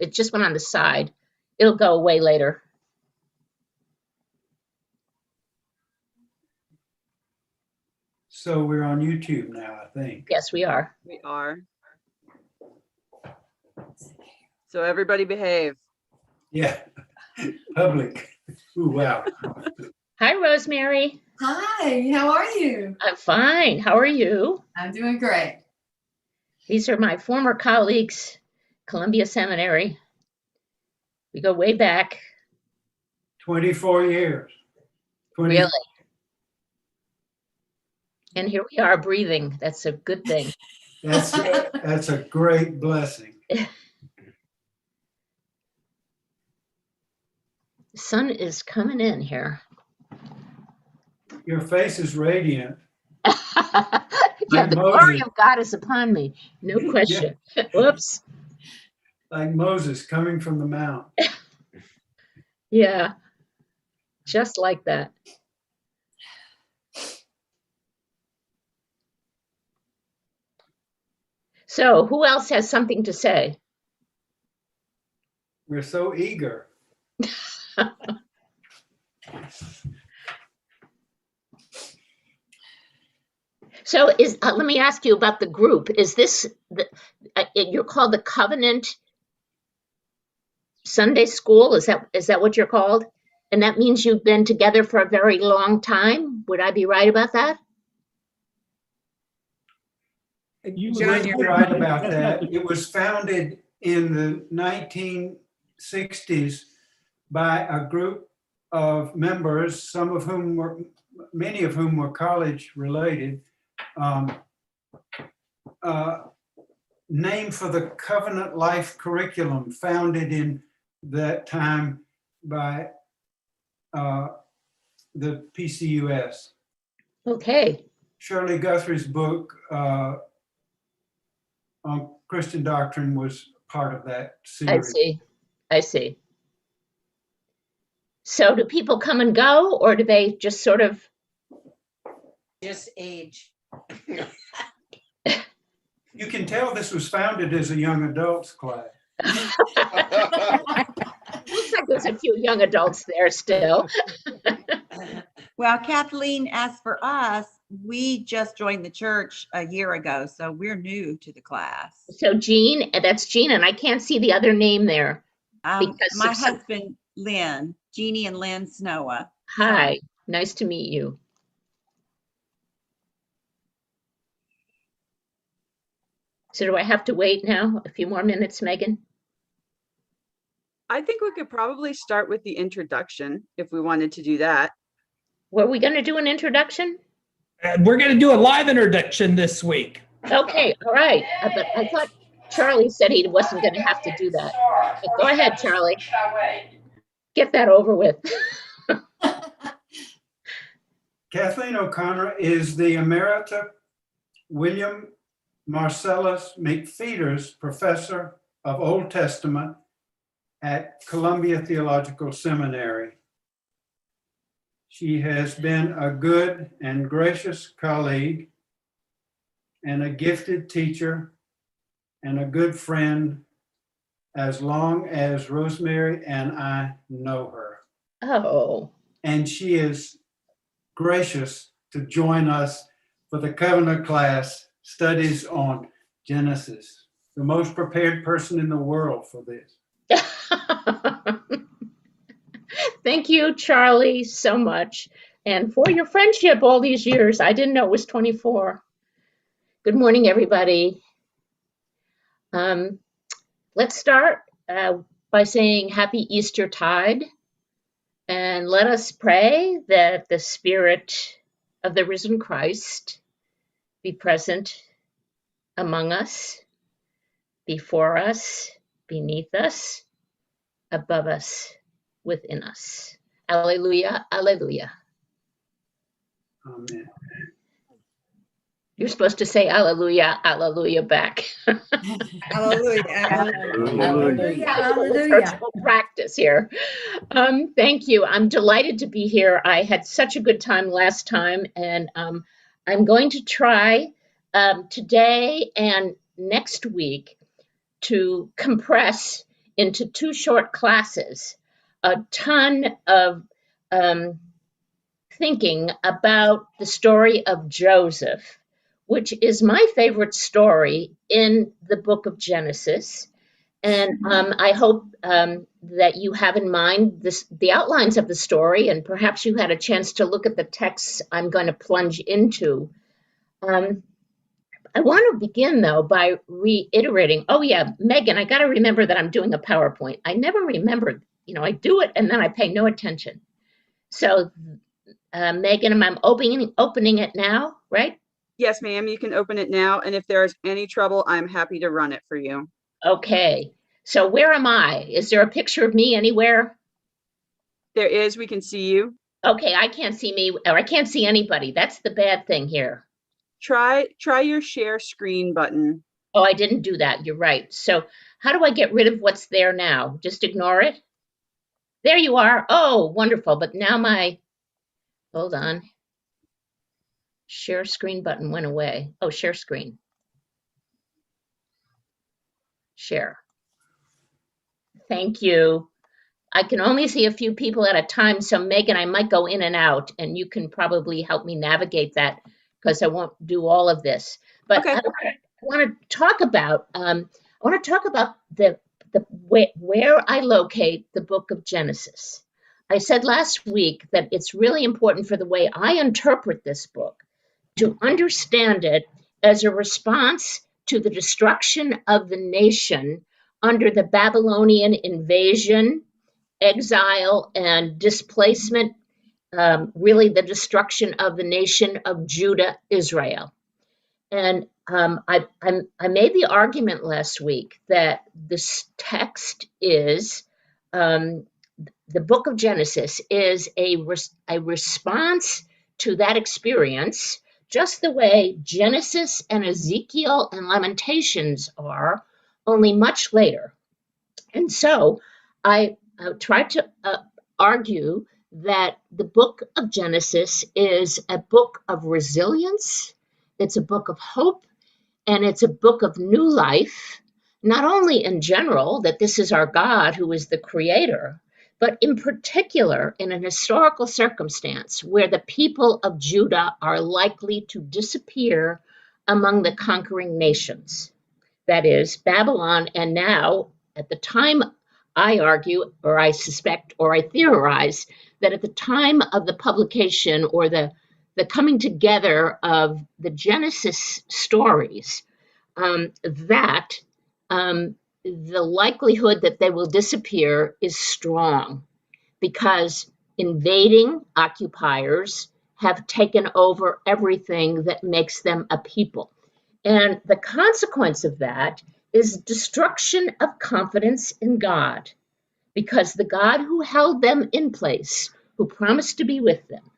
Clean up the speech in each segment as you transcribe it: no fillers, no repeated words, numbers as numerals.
It just went on the side. It'll go away later. So we're on YouTube now, I think. Yes, we are. We are. So everybody behave. Yeah, public. Ooh, wow. Hi, Rosemary. Hi, how are you? I'm fine. How are you? I'm doing great. These are my former colleagues, Columbia Seminary. We go way back. 24 years. Really? And here we are breathing. That's a good thing. That's a great blessing. The sun is coming in here. Your face is radiant. Yeah, the glory of God is upon me. No question. Yeah. Whoops. Like Moses coming from the mount. Yeah, just like that. So who else has something to say? We're so eager. So let me ask you about the group. Is this, you're called the Covenant Sunday School? Is that what you're called? And that means you've been together for a very long time? Would I be right about that? John, you're right about that. It was founded in the 1960s by a group of members, many of whom were college related, named for the Covenant Life curriculum founded in that time by the PCUS. Okay. Shirley Guthrie's book on Christian doctrine was part of that series. I see. So do people come and go, or do they just sort of? Just age. You can tell this was founded as a young adults class. Looks like there's a few young adults there still. Well, Kathleen, as for us, we just joined the church a year ago, so we're new to the class. So Jean, that's Jean, and I can't see the other name there. Because my husband, Lynn, Jeannie and Lynn Snowa. Hi, nice to meet you. So do I have to wait now a few more minutes, Megan? I think we could probably start with the introduction if we wanted to do that. Were we going to do an introduction? We're going to do a live introduction this week. Okay, all right. But I thought Charlie said he wasn't going to have to do that. But go ahead, Charlie. Get that over with. Kathleen O'Connor is the Emerita William Marcellus McFeeters Professor of Old Testament at Columbia Theological Seminary. She has been a good and gracious colleague and a gifted teacher and a good friend as long as Rosemary and I know her. Oh. And she is gracious to join us for the Covenant class studies on Genesis. The most prepared person in the world for this. Thank you, Charlie, so much. And for your friendship all these years. I didn't know it was 24. Good morning, everybody. Let's start by saying Happy Eastertide. And let us pray that the Spirit of the risen Christ be present among us, before us, beneath us, above us, within us. Alleluia, alleluia. Amen. You're supposed to say alleluia, alleluia back. Hallelujah. Hallelujah. Hallelujah. Virtual practice here. Thank you. I'm delighted to be here. I had such a good time last time, and I'm going to try today and next week to compress into 2 short classes a ton of thinking about the story of Joseph, which is my favorite story in the book of Genesis. And I hope that you have in mind the outlines of the story, and perhaps you had a chance to look at the texts I'm going to plunge into. I want to begin, though, by reiterating, oh, yeah, Megan, I got to remember that I'm doing a PowerPoint. I never remember, I do it and then I pay no attention. So, Megan, I'm opening it now, right? Yes, ma'am, you can open it now. And if there's any trouble, I'm happy to run it for you. Okay. So where am I? Is there a picture of me anywhere? There is, we can see you. Okay, I can't see me, or I can't see anybody. That's the bad thing here. Try your share screen button. Oh, I didn't do that. You're right. So how do I get rid of what's there now? Just ignore it? There you are. Oh, wonderful. But now hold on. Share screen button went away. Oh, share screen. Share. Thank you. I can only see a few people at a time, so Megan, I might go in and out, and you can probably help me navigate that because I won't do all of this. But Okay. I want to talk about the where I locate the book of Genesis. I said last week that it's really important for the way I interpret this book to understand it as a response to the destruction of the nation under the Babylonian invasion, exile, and displacement, really the destruction of the nation of Judah, Israel. And I made the argument last week that this text is, the book of Genesis is a response to that experience, just the way Genesis and Ezekiel and Lamentations are, only much later. And so I tried to argue that the book of Genesis is a book of resilience, it's a book of hope, and it's a book of new life, not only in general, that this is our God who is the creator, but in particular in an historical circumstance where the people of Judah are likely to disappear among the conquering nations. That is, Babylon, and now, at the time, I argue, or I suspect, or I theorize, that at the time of the publication or the coming together of the Genesis stories, the likelihood that they will disappear is strong because invading occupiers have taken over everything that makes them a people. And the consequence of that is destruction of confidence in God, because the God who held them in place, who promised to be with them,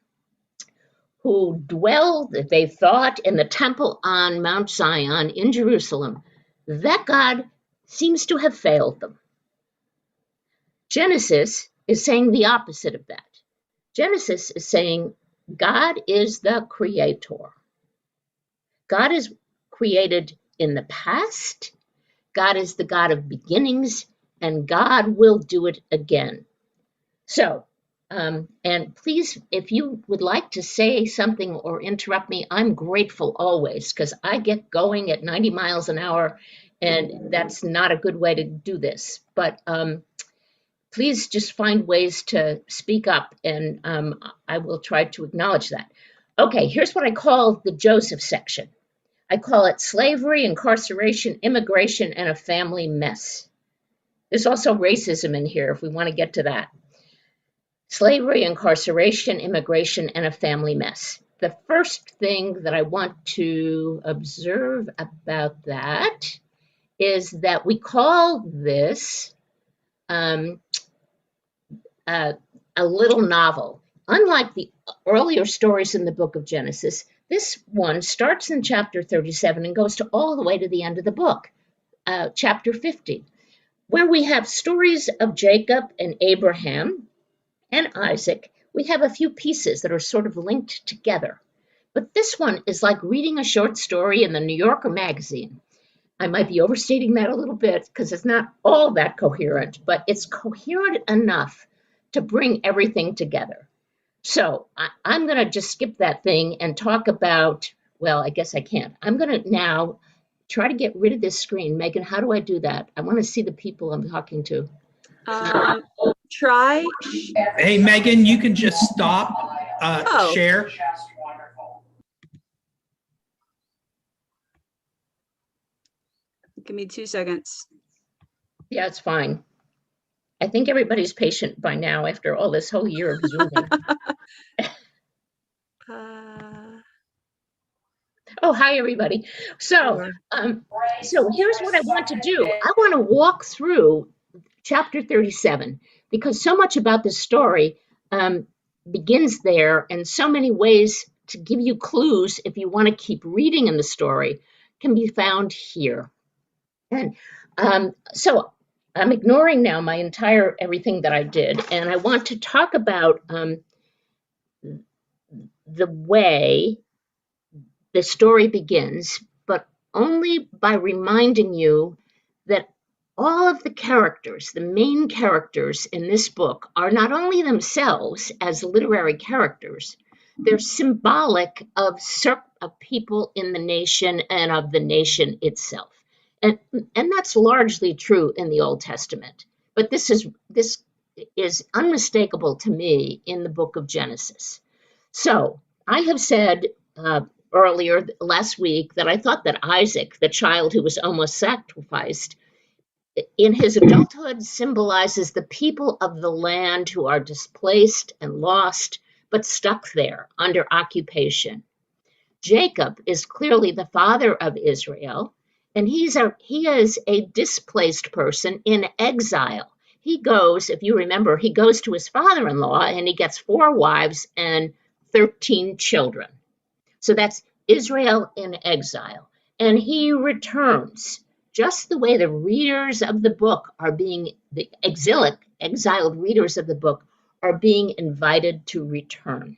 who dwelled, they thought, in the temple on Mount Zion in Jerusalem, that God seems to have failed them. Genesis is saying the opposite of that. Genesis is saying God is the creator. God is created in the past. God is the God of beginnings, and God will do it again. So, and please, if you would like to say something or interrupt me, I'm grateful always, because I get going at 90 miles an hour, and that's not a good way to do this. But please just find ways to speak up, and I will try to acknowledge that. Okay, here's what I call the Joseph section. I call it slavery, incarceration, immigration, and a family mess. There's also racism in here if we want to get to that. Slavery, incarceration, immigration, and a family mess. The first thing that I want to observe about that is that we call this a little novel. Unlike the earlier stories in the book of Genesis, this one starts in chapter 37 and goes all the way to the end of the book, chapter 50, where we have stories of Jacob and Abraham and Isaac. We have a few pieces that are sort of linked together. But this one is like reading a short story in the New Yorker magazine. I might be overstating that a little bit because it's not all that coherent, but it's coherent enough to bring everything together. So I'm going to just skip that thing and talk about, well, I guess I can't. I'm going to now try to get rid of this screen. Megan, how do I do that? I want to see the people I'm talking to. Try. Hey, Megan, you can just stop share. Give me 2 seconds. Yeah, it's fine. I think everybody's patient by now after all this whole year of Zooming. Oh, hi, everybody. So, so here's what I want to do. I want to walk through chapter 37 because so much about this story begins there, and so many ways to give you clues if you want to keep reading in the story can be found here. And so I'm ignoring now my entire everything that I did, and I want to talk about the way the story begins, but only by reminding you that all of the characters, the main characters in this book, are not only themselves as literary characters, they're symbolic of people in the nation and of the nation itself. And that's largely true in the Old Testament. But this is unmistakable to me in the book of Genesis. So I have said earlier last week that I thought that Isaac, the child who was almost sacrificed, in his adulthood symbolizes the people of the land who are displaced and lost, but stuck there under occupation. Jacob is clearly the father of Israel, and he is a displaced person in exile. He goes, if you remember, he goes to his father-in-law and he gets 4 wives and 13 children. So that's Israel in exile. And he returns, just the way the readers of the book are being, the exiled readers of the book are being invited to return.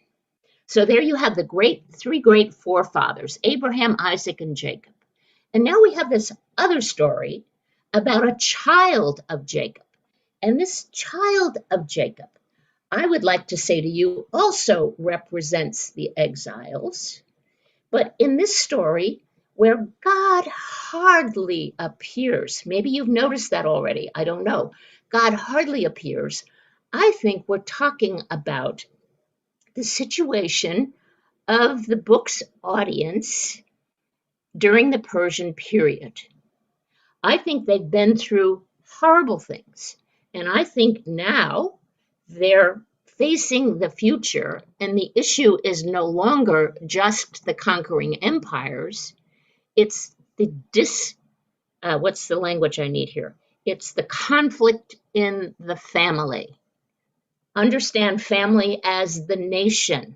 So there you have the 3 great forefathers, Abraham, Isaac, and Jacob. And now we have this other story about a child of Jacob. And this child of Jacob, I would like to say to you, also represents the exiles. But in this story, where God hardly appears, maybe you've noticed that already, I don't know. God hardly appears. I think we're talking about the situation of the book's audience during the Persian period. I think they've been through horrible things. And I think now they're facing the future, and the issue is no longer just the conquering empires. It's the what's the language I need here? It's the conflict in the family. Understand family as the nation.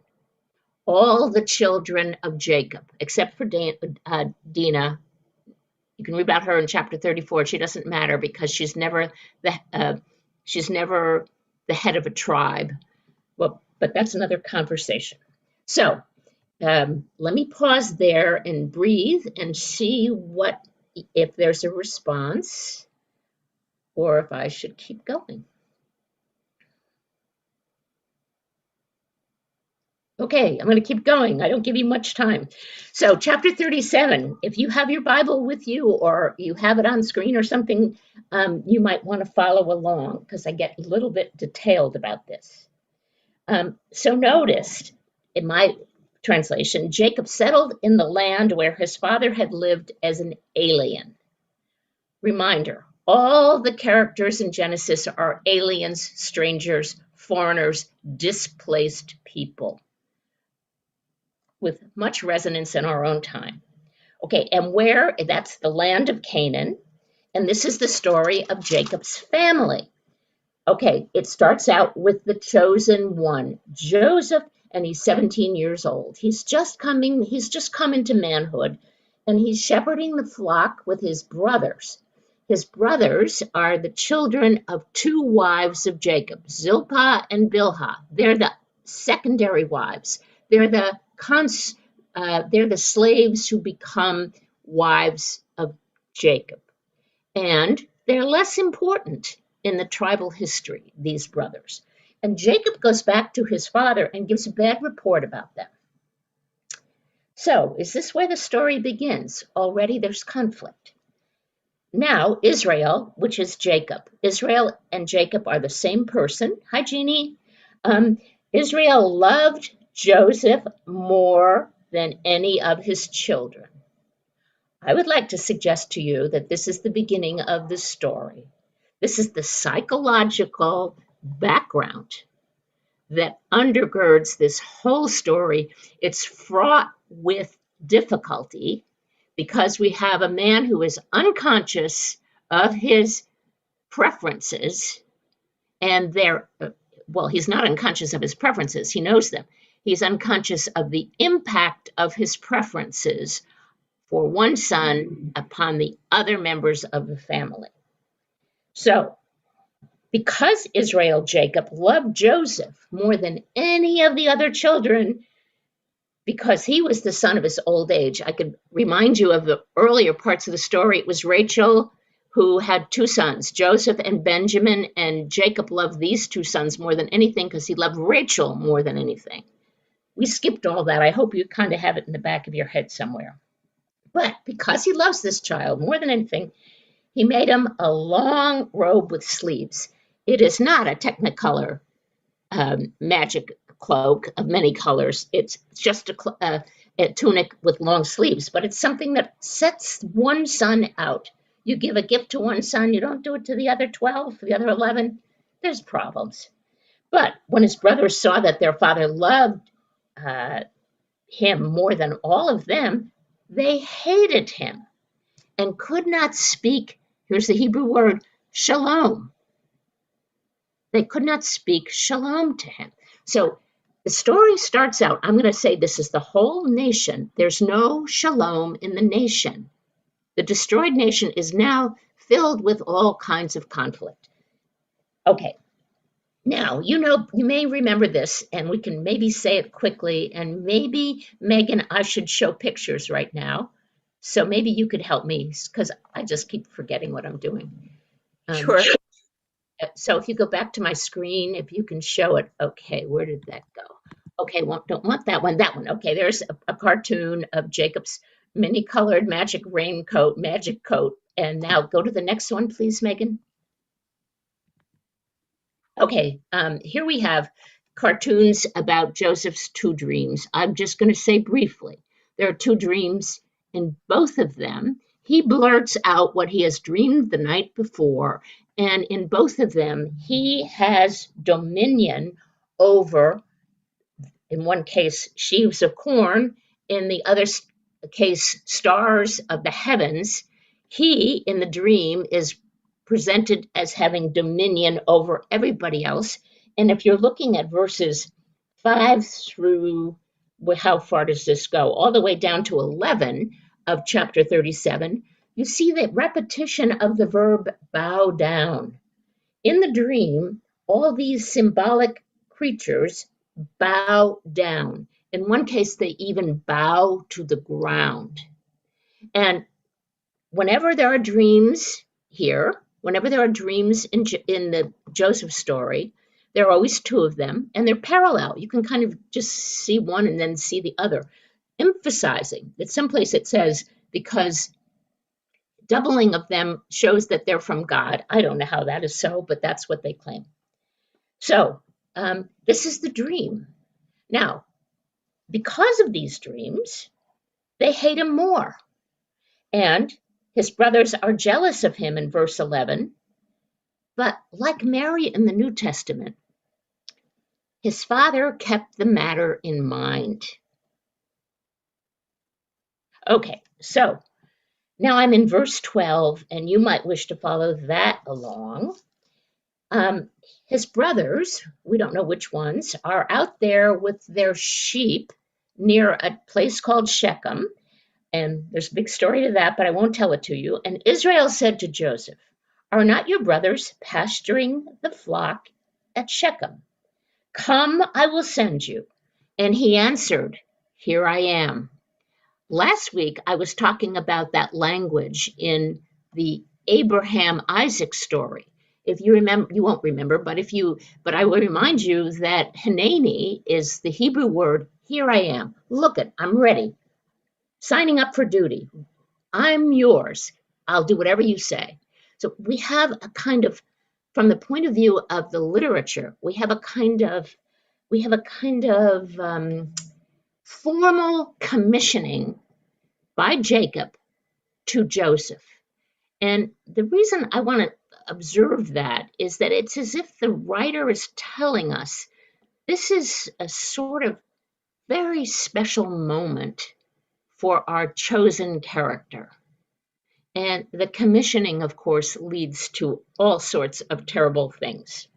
All the children of Jacob, except for Dinah. You can read about her in chapter 34. She doesn't matter because she's never the head of a tribe. Well, but that's another conversation. So let me pause there and breathe and see if there's a response or if I should keep going. Okay, I'm going to keep going. I don't give you much time. So chapter 37, if you have your Bible with you or you have it on screen or something, you might want to follow along because I get a little bit detailed about this. So notice in my translation, Jacob settled in the land where his father had lived as an alien. Reminder, all the characters in Genesis are aliens, strangers, foreigners, displaced people, with much resonance in our own time. Okay, and that's the land of Canaan, and this is the story of Jacob's family. Okay, it starts out with the chosen one, Joseph, and he's 17 years old. He's just come into manhood, and he's shepherding the flock with his brothers. His brothers are the children of 2 wives of Jacob, Zilpah and Bilhah. They're the secondary wives. They're the slaves who become wives of Jacob. And they're less important in the tribal history, these brothers. And Jacob goes back to his father and gives a bad report about them. So, is this where the story begins? Already there's conflict. Now, Israel, which is Jacob, Israel and Jacob are the same person. Hi, Jeannie. Israel loved Joseph more than any of his children. I would like to suggest to you that this is the beginning of the story. This is the psychological background that undergirds this whole story. It's fraught with difficulty because we have a man who is unconscious of his preferences, and he's not unconscious of his preferences, he knows them. He's unconscious of the impact of his preferences for one son upon the other members of the family. So, because Jacob loved Joseph more than any of the other children, because he was the son of his old age. I could remind you of the earlier parts of the story. It was Rachel who had two sons, Joseph and Benjamin, and Jacob loved these two sons more than anything because he loved Rachel more than anything. We skipped all that. I hope you kind of have it in the back of your head somewhere. But because he loves this child more than anything, he made him a long robe with sleeves. It is not a Technicolor magic cloak of many colors. It's just a tunic with long sleeves, but it's something that sets one son out. You give a gift to one son, you don't do it to the other 12, the other 11, there's problems. But when his brothers saw that their father loved him more than all of them, they hated him and could not speak, here's the Hebrew word, shalom. They could not speak shalom to him. So the story starts out, I'm going to say this is the whole nation. There's no shalom in the nation. The destroyed nation is now filled with all kinds of conflict. Okay, now, you may remember this, and we can maybe say it quickly, and maybe, Megan, I should show pictures right now. So maybe you could help me, because I just keep forgetting what I'm doing. Sure. So if you go back to my screen, if you can show it. Okay, where did that go? Okay, don't want that one, that one. Okay, there's a cartoon of Jacob's many-colored magic coat. And now go to the next one, please, Megan. Okay, here we have cartoons about Joseph's two dreams. I'm just going to say briefly, there are two dreams. In both of them, he blurts out what he has dreamed the night before, and in both of them, he has dominion over, in one case, sheaves of corn, in the other case, stars of the heavens. He, in the dream, is presented as having dominion over everybody else. And if you're looking at verses 5 through, how far does this go? All the way down to 11 of chapter 37, you see the repetition of the verb bow down. In the dream, all these symbolic creatures bow down. In one case, they even bow to the ground. And whenever there are dreams here, whenever there are dreams in the Joseph story, there are always two of them, and they're parallel. You can kind of just see one and then see the other, emphasizing that someplace it says, because doubling of them shows that they're from God. I don't know how that is so, but that's what they claim. So this is the dream. Now, because of these dreams, they hate him more. And his brothers are jealous of him in verse 11. But like Mary in the New Testament, his father kept the matter in mind. Okay, so now I'm in verse 12, and you might wish to follow that along. His brothers, we don't know which ones, are out there with their sheep near a place called Shechem. And there's a big story to that, but I won't tell it to you. And Israel said to Joseph, "Are not your brothers pasturing the flock at Shechem? Come, I will send you." And he answered, "Here I am." Last week, I was talking about that language in the Abraham Isaac story. If you remember, you won't remember, but I will remind you that Hanani is the Hebrew word, here I am, look it, I'm ready, signing up for duty. I'm yours. I'll do whatever you say. So we have a kind of, from the point of view of the literature, we have a kind of formal commissioning by Jacob to Joseph. And the reason I want to observe that is that it's as if the writer is telling us this is a sort of very special moment for our chosen character. And the commissioning, of course, leads to all sorts of terrible things.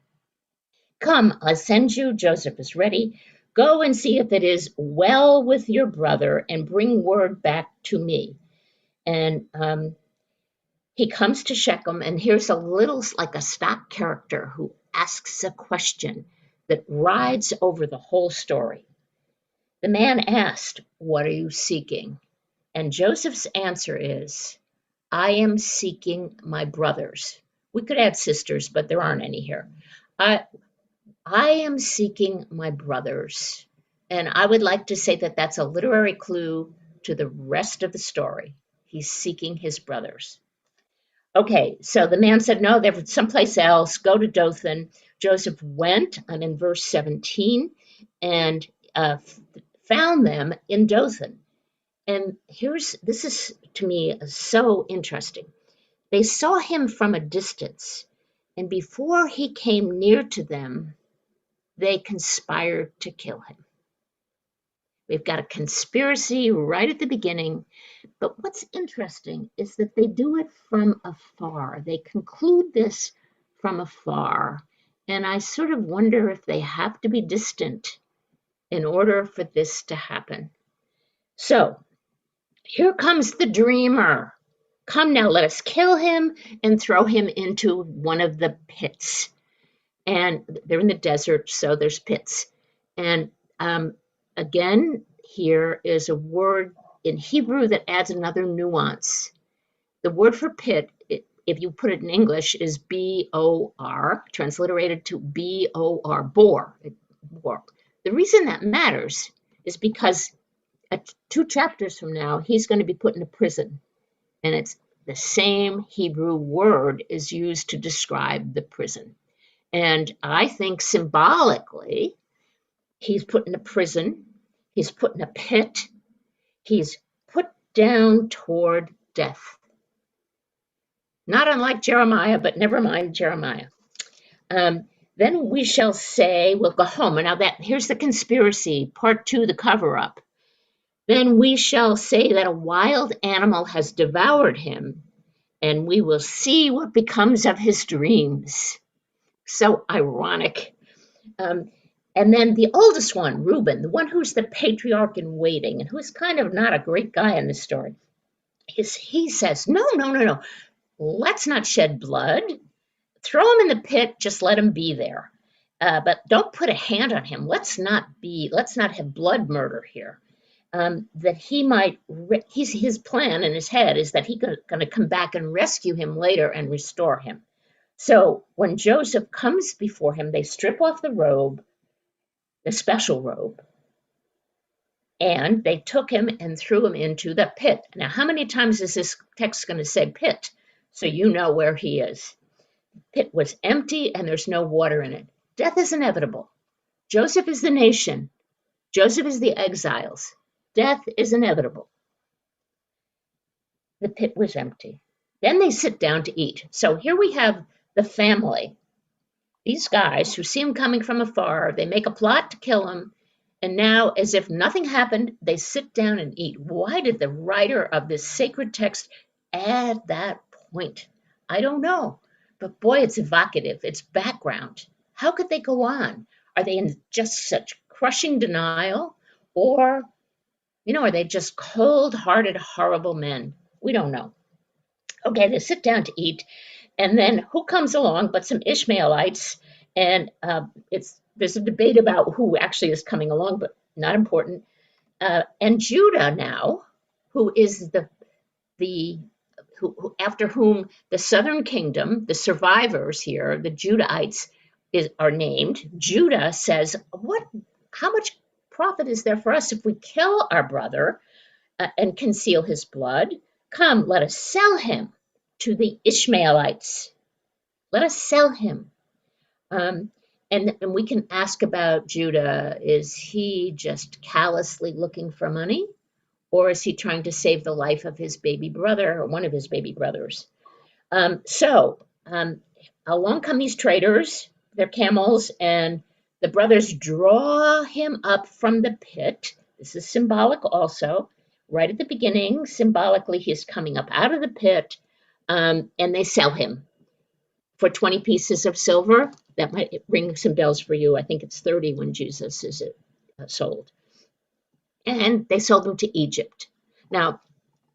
Come, I'll send you. Joseph is ready. Go and see if it is well with your brother and bring word back to me. And he comes to Shechem, and here's a little, like a stock character who asks a question that rides over the whole story. The man asked, "What are you seeking?" And Joseph's answer is, "I am seeking my brothers." We could add sisters, but there aren't any here. I am seeking my brothers. And I would like to say that that's a literary clue to the rest of the story. He's seeking his brothers. Okay, so the man said, no, they're someplace else. Go to Dothan. Joseph went, I'm in verse 17, and found them in Dothan. And this is to me so interesting. They saw him from a distance, and before he came near to them, they conspired to kill him. We've got a conspiracy right at the beginning, but what's interesting is that they do it from afar. They conclude this from afar, and I sort of wonder if they have to be distant in order for this to happen. So here comes the dreamer. Come now, let us kill him and throw him into one of the pits. And they're in the desert, so there's pits. And again, here is a word in Hebrew that adds another nuance. The word for pit, if you put it in English, is B-O-R, transliterated to B-O-R, bore. The reason that matters is because 2 chapters from now, he's going to be put in a prison. And it's the same Hebrew word is used to describe the prison. And I think symbolically, he's put in a prison, he's put in a pit, he's put down toward death. Not unlike Jeremiah, but never mind Jeremiah. Then we shall say, we'll go home. And now here's the conspiracy, part 2, the cover-up. Then we shall say that a wild animal has devoured him, and we will see what becomes of his dreams. So ironic. And then the oldest one, Reuben, the one who's the patriarch in waiting and who's kind of not a great guy in this story, he says, no. Let's not shed blood. Throw him in the pit, just let him be there. But don't put a hand on him. Let's not have blood murder here. That he might, his plan in his head is that he's going to come back and rescue him later and restore him. So when Joseph comes before him, they strip off the robe, the special robe, and they took him and threw him into the pit. Now, how many times is this text going to say pit? So you know where he is. Pit was empty and there's no water in it. Death is inevitable. Joseph is the nation. Joseph is the exiles. Death is inevitable. The pit was empty. Then they sit down to eat. So here we have the family. These guys who see him coming from afar, they make a plot to kill him. And now, as if nothing happened, they sit down and eat. Why did the writer of this sacred text add that point? I don't know. But boy, it's evocative. It's background. How could they go on? Are they in just such crushing denial? Or, are they just cold-hearted, horrible men? We don't know. Okay, they sit down to eat. And then who comes along but some Ishmaelites? And there's a debate about who actually is coming along, but not important. And Judah now, who is after whom the southern kingdom, the survivors here, the Judahites, are named. Judah says, how much profit is there for us if we kill our brother and conceal his blood? Come, let us sell him to the Ishmaelites. Let us sell him. And we can ask about Judah. Is he just callously looking for money? Or is he trying to save the life of his baby brother or one of his baby brothers? Along come these traders, their camels, and the brothers draw him up from the pit. This is symbolic also. Right at the beginning, symbolically, he's coming up out of the pit, and they sell him for 20 pieces of silver. That might ring some bells for you. I think it's 30 when Jesus is sold. And they sold him to Egypt. Now,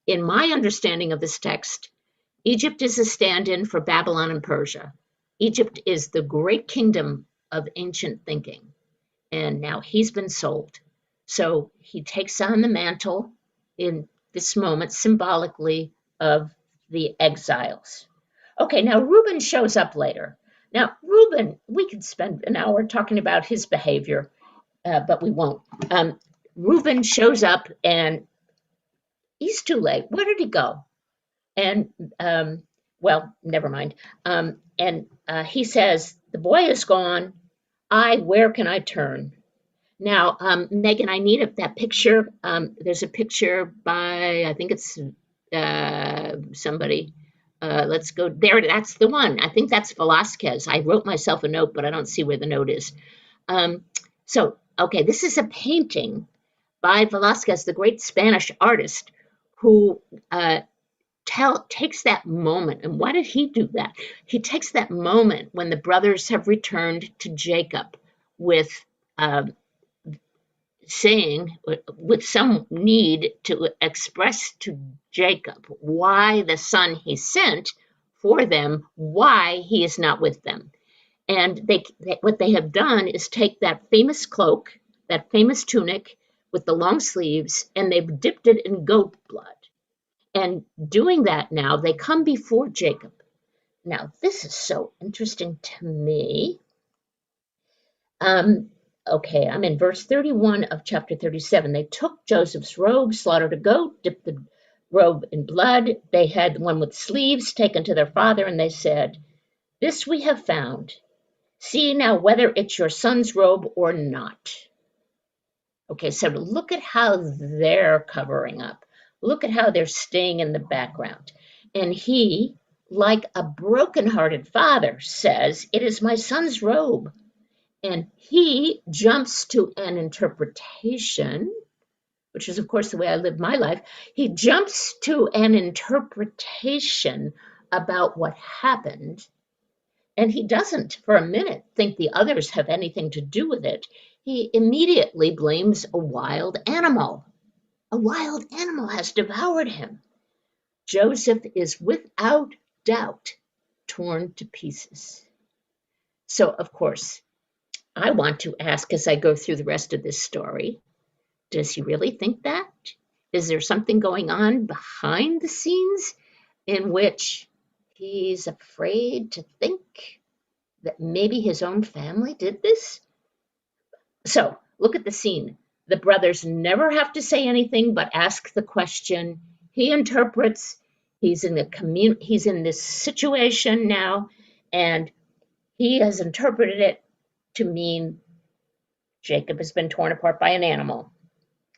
in my understanding of this text, Egypt is a stand-in for Babylon and Persia. Egypt is the great kingdom of ancient thinking, and now he's been sold. So he takes on the mantle in this moment, symbolically, of the exiles. Okay, now Reuben shows up later. Now, Reuben, we could spend an hour talking about his behavior, but we won't. Reuben shows up, and he's too late. Where did he go? And, well, never mind. He says, the boy is gone. Where can I turn? Now, Megan, I need that picture. There's a picture by, I think it's somebody. Let's go there. That's the one. I think that's Velasquez. I wrote myself a note, but I don't see where the note is. Okay, this is a painting by Velasquez, the great Spanish artist, who takes that moment. And why did he do that? He takes that moment when the brothers have returned to Jacob with saying, with some need to express to Jacob why the son he sent for them, why he is not with them. And what they have done is take that famous cloak, that famous tunic with the long sleeves, and they've dipped it in goat blood. And doing that now, they come before Jacob. Now, this is so interesting to me. Okay, I'm in verse 31 of chapter 37. They took Joseph's robe, slaughtered a goat, dipped the robe in blood. They had one with sleeves taken to their father, and they said, "This we have found. See now whether it's your son's robe or not." Okay, so look at how they're covering up. Look at how they're staying in the background. And he, like a broken-hearted father, says, "It is my son's robe." And he jumps to an interpretation, which is, of course, the way I live my life. He jumps to an interpretation about what happened. And he doesn't, for a minute, think the others have anything to do with it. He immediately blames a wild animal. A wild animal has devoured him. Joseph is without doubt torn to pieces. So, of course, I want to ask as I go through the rest of this story, does he really think that? Is there something going on behind the scenes in which he's afraid to think that maybe his own family did this? So look at the scene. The brothers never have to say anything but ask the question. He interprets. He's in this situation now, and he has interpreted it to mean Jacob has been torn apart by an animal.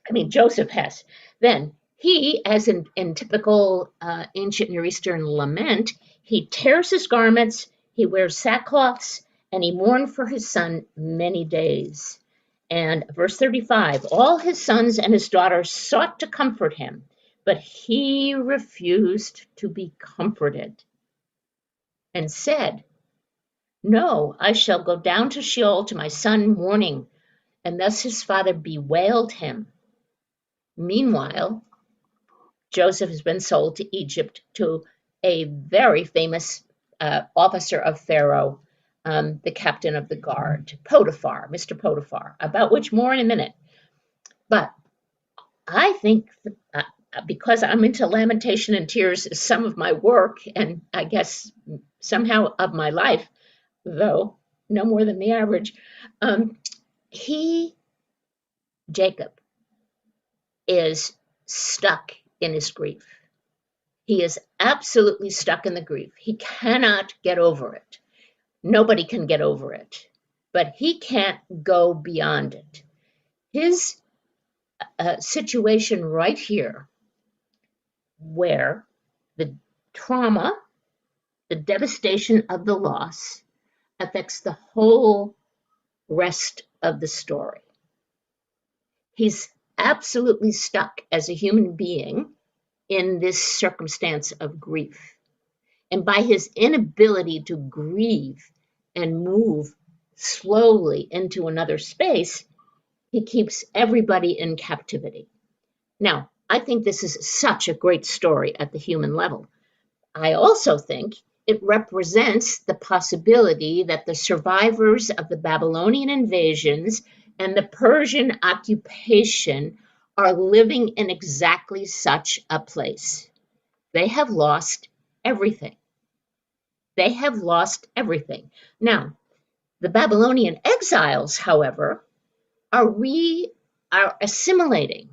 I mean, Joseph has. Then he, as in typical ancient Near Eastern lament, he tears his garments, he wears sackcloths, and he mourned for his son many days. And verse 35, all his sons and his daughters sought to comfort him, but he refused to be comforted and said, "No, I shall go down to Sheol to my son mourning." And thus his father bewailed him. Meanwhile, Joseph has been sold to Egypt to a very famous officer of Pharaoh, the captain of the guard, Potiphar, Mr. Potiphar, about which more in a minute. But I think because I'm into lamentation and tears is some of my work, and I guess somehow of my life, though no more than the average. Jacob, is stuck in his grief. He is absolutely stuck in the grief. He cannot get over it. Nobody can get over it, but he can't go beyond it. His situation right here, where the trauma, the devastation of the loss affects the whole rest of the story. He's absolutely stuck as a human being in this circumstance of grief. And by his inability to grieve and move slowly into another space, he keeps everybody in captivity. Now, I think this is such a great story at the human level. I also think it represents the possibility that the survivors of the Babylonian invasions and the Persian occupation are living in exactly such a place. They have lost everything. They have lost everything. Now, the Babylonian exiles, however, are assimilating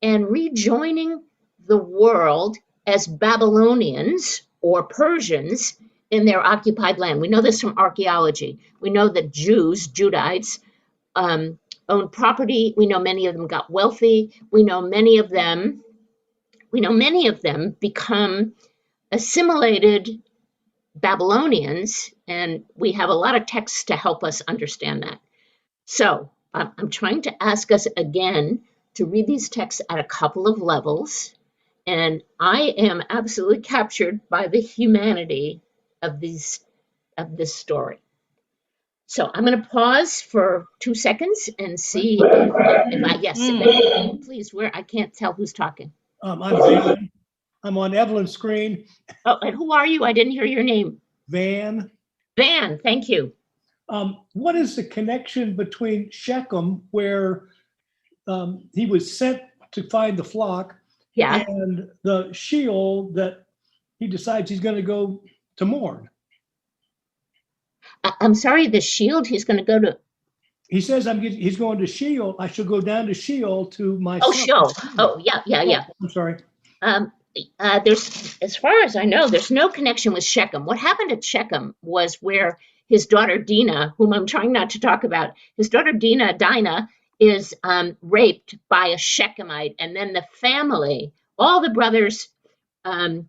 and rejoining the world as Babylonians or Persians in their occupied land. We know this from archaeology. We know that Judahites, owned property. We know many of them got wealthy. We know many of them become assimilated Babylonians, and we have a lot of texts to help us understand that. So I'm trying to ask us again to read these texts at a couple of levels, and I am absolutely captured by the humanity of this story. So I'm going to pause for 2 seconds and see please, where I can't tell who's talking. I'm Van. I'm on Evelyn's screen. Oh, and who are you? I didn't hear your name. Van. Van, thank you. What is the connection between Shechem, where he was sent to find the flock, and the Sheol that he decides he's going to go to mourn? I'm sorry, the shield he's going to go to. He says he's going to Sheol. I shall go down to Sheol to my son. Sheol. Oh, yeah. I'm sorry. There's, as far as I know, there's no connection with Shechem. What happened at Shechem was where his daughter Dinah, whom I'm trying not to talk about, his daughter Dinah is raped by a Shechemite, and then the family, all the brothers of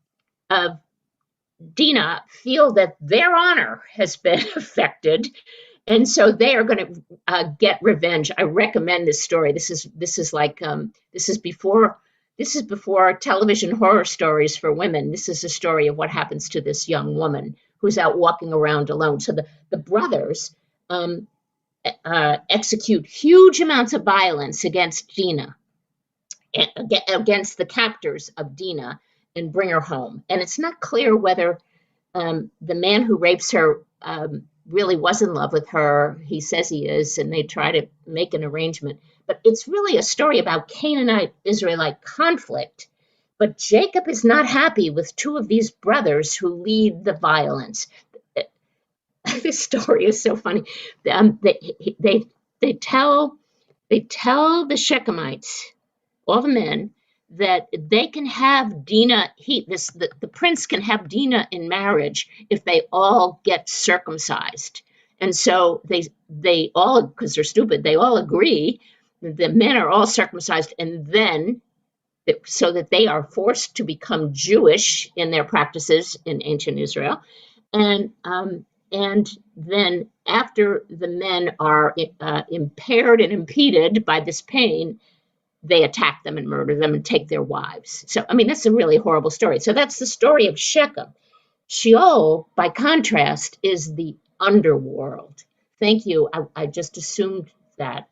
Dinah, feel that their honor has been affected, and so they are going to get revenge. I recommend this story. This is before television horror stories for women. This is a story of what happens to this young woman who's out walking around alone. So the brothers execute huge amounts of violence against Dinah, against the captors of Dinah, and bring her home. And it's not clear whether the man who rapes her really was in love with her. He says he is, and they try to make an arrangement. But it's really a story about Canaanite-Israelite conflict. But Jacob is not happy with two of these brothers who lead the violence. This story is so funny. They tell the Shechemites, all the men, that they can have Dinah, the prince can have Dinah in marriage if they all get circumcised. And so they all, because they're stupid, they all agree. The men are all circumcised, and then so that they are forced to become Jewish in their practices in ancient Israel. And then after the men are impaired and impeded by this pain, they attack them and murder them and take their wives. So, I mean, that's a really horrible story. So that's the story of Shechem. Sheol, by contrast, is the underworld. Thank you. I just assumed that,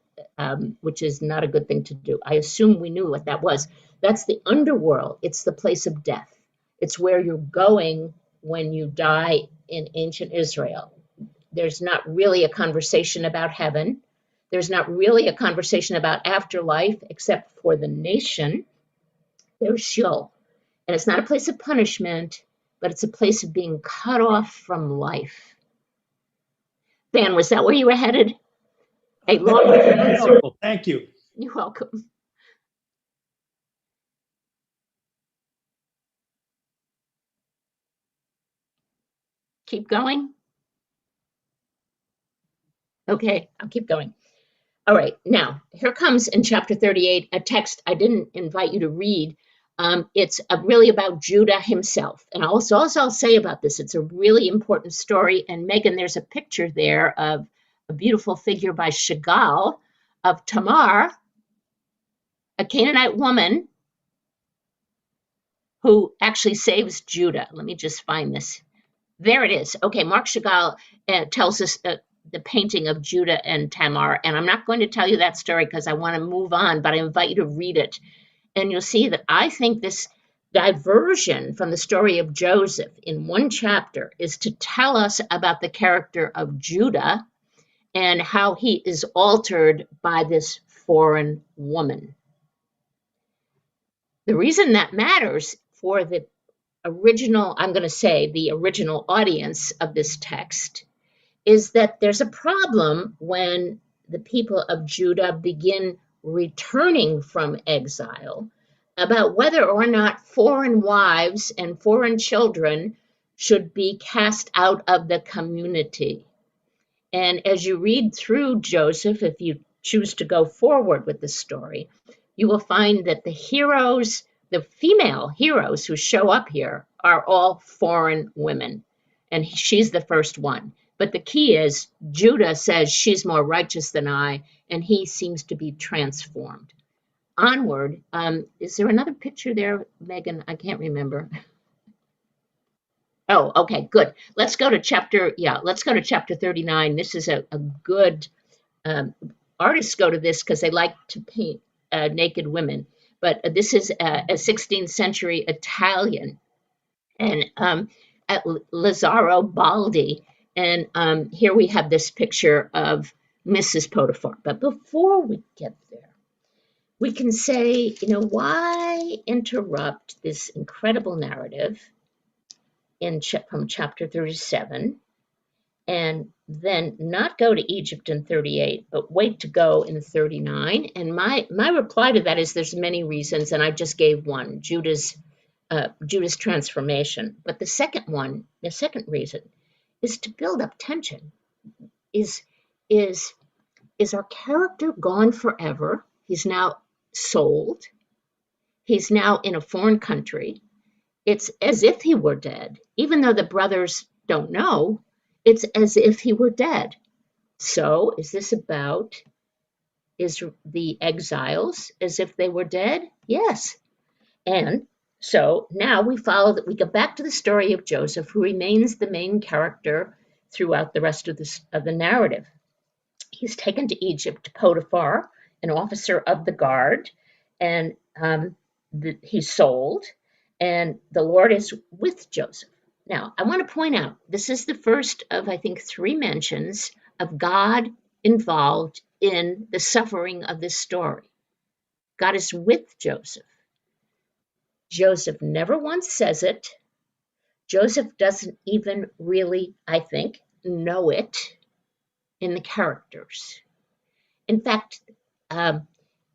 which is not a good thing to do. I assumed we knew what that was. That's the underworld. It's the place of death. It's where you're going when you die in ancient Israel. There's not really a conversation about heaven. There's not really a conversation about afterlife, except for the nation. There's Sheol. And it's not a place of punishment, but it's a place of being cut off from life. Dan, was that where you were headed? A long answer. Helpful. Thank you. You're welcome. Keep going. Okay, I'll keep going. All right, now here comes in chapter 38 a text I didn't invite you to read. It's really about Judah himself. And also I'll say about this, it's a really important story. And Megan, there's a picture there of a beautiful figure by Chagall of Tamar, a Canaanite woman who actually saves Judah. Let me just find this. There it is. Okay, Marc Chagall tells us the painting of Judah and Tamar. And I'm not going to tell you that story because I want to move on, but I invite you to read it. And you'll see that I think this diversion from the story of Joseph in one chapter is to tell us about the character of Judah and how he is altered by this foreign woman. The reason that matters for the original, I'm going to say the original audience of this text, is that there's a problem when the people of Judah begin returning from exile about whether or not foreign wives and foreign children should be cast out of the community. And as you read through Joseph, if you choose to go forward with the story, you will find that the heroes, the female heroes who show up here, are all foreign women. And she's the first one. But the key is Judah says she's more righteous than I, and he seems to be transformed. Onward, is there another picture there, Megan? I can't remember. Oh, okay, good. Let's go to chapter 39. This is a good, artists go to this because they like to paint naked women. But this is a 16th century Italian, and at Lazzaro Baldi. And here we have this picture of Mrs. Potiphar. But before we get there, we can say, why interrupt this incredible narrative from chapter 37 and then not go to Egypt in 38, but wait to go in 39? And my reply to that is there's many reasons, and I just gave one, Judah's transformation. But the second reason is to build up tension. Is our character gone forever? He's now sold. He's now in a foreign country. It's as if he were dead. Even though the brothers don't know, it's as if he were dead. So is this about the exiles as if they were dead? Yes. And so now we go back to the story of Joseph, who remains the main character throughout the rest of the narrative. He's taken to Egypt to Potiphar, an officer of the guard, and he's sold, and the Lord is with Joseph. Now, I want to point out, this is the first of, I think, 3 mentions of God involved in the suffering of this story. God is with Joseph. Joseph never once says it. Joseph doesn't even really, I think, know it in the characters. In fact,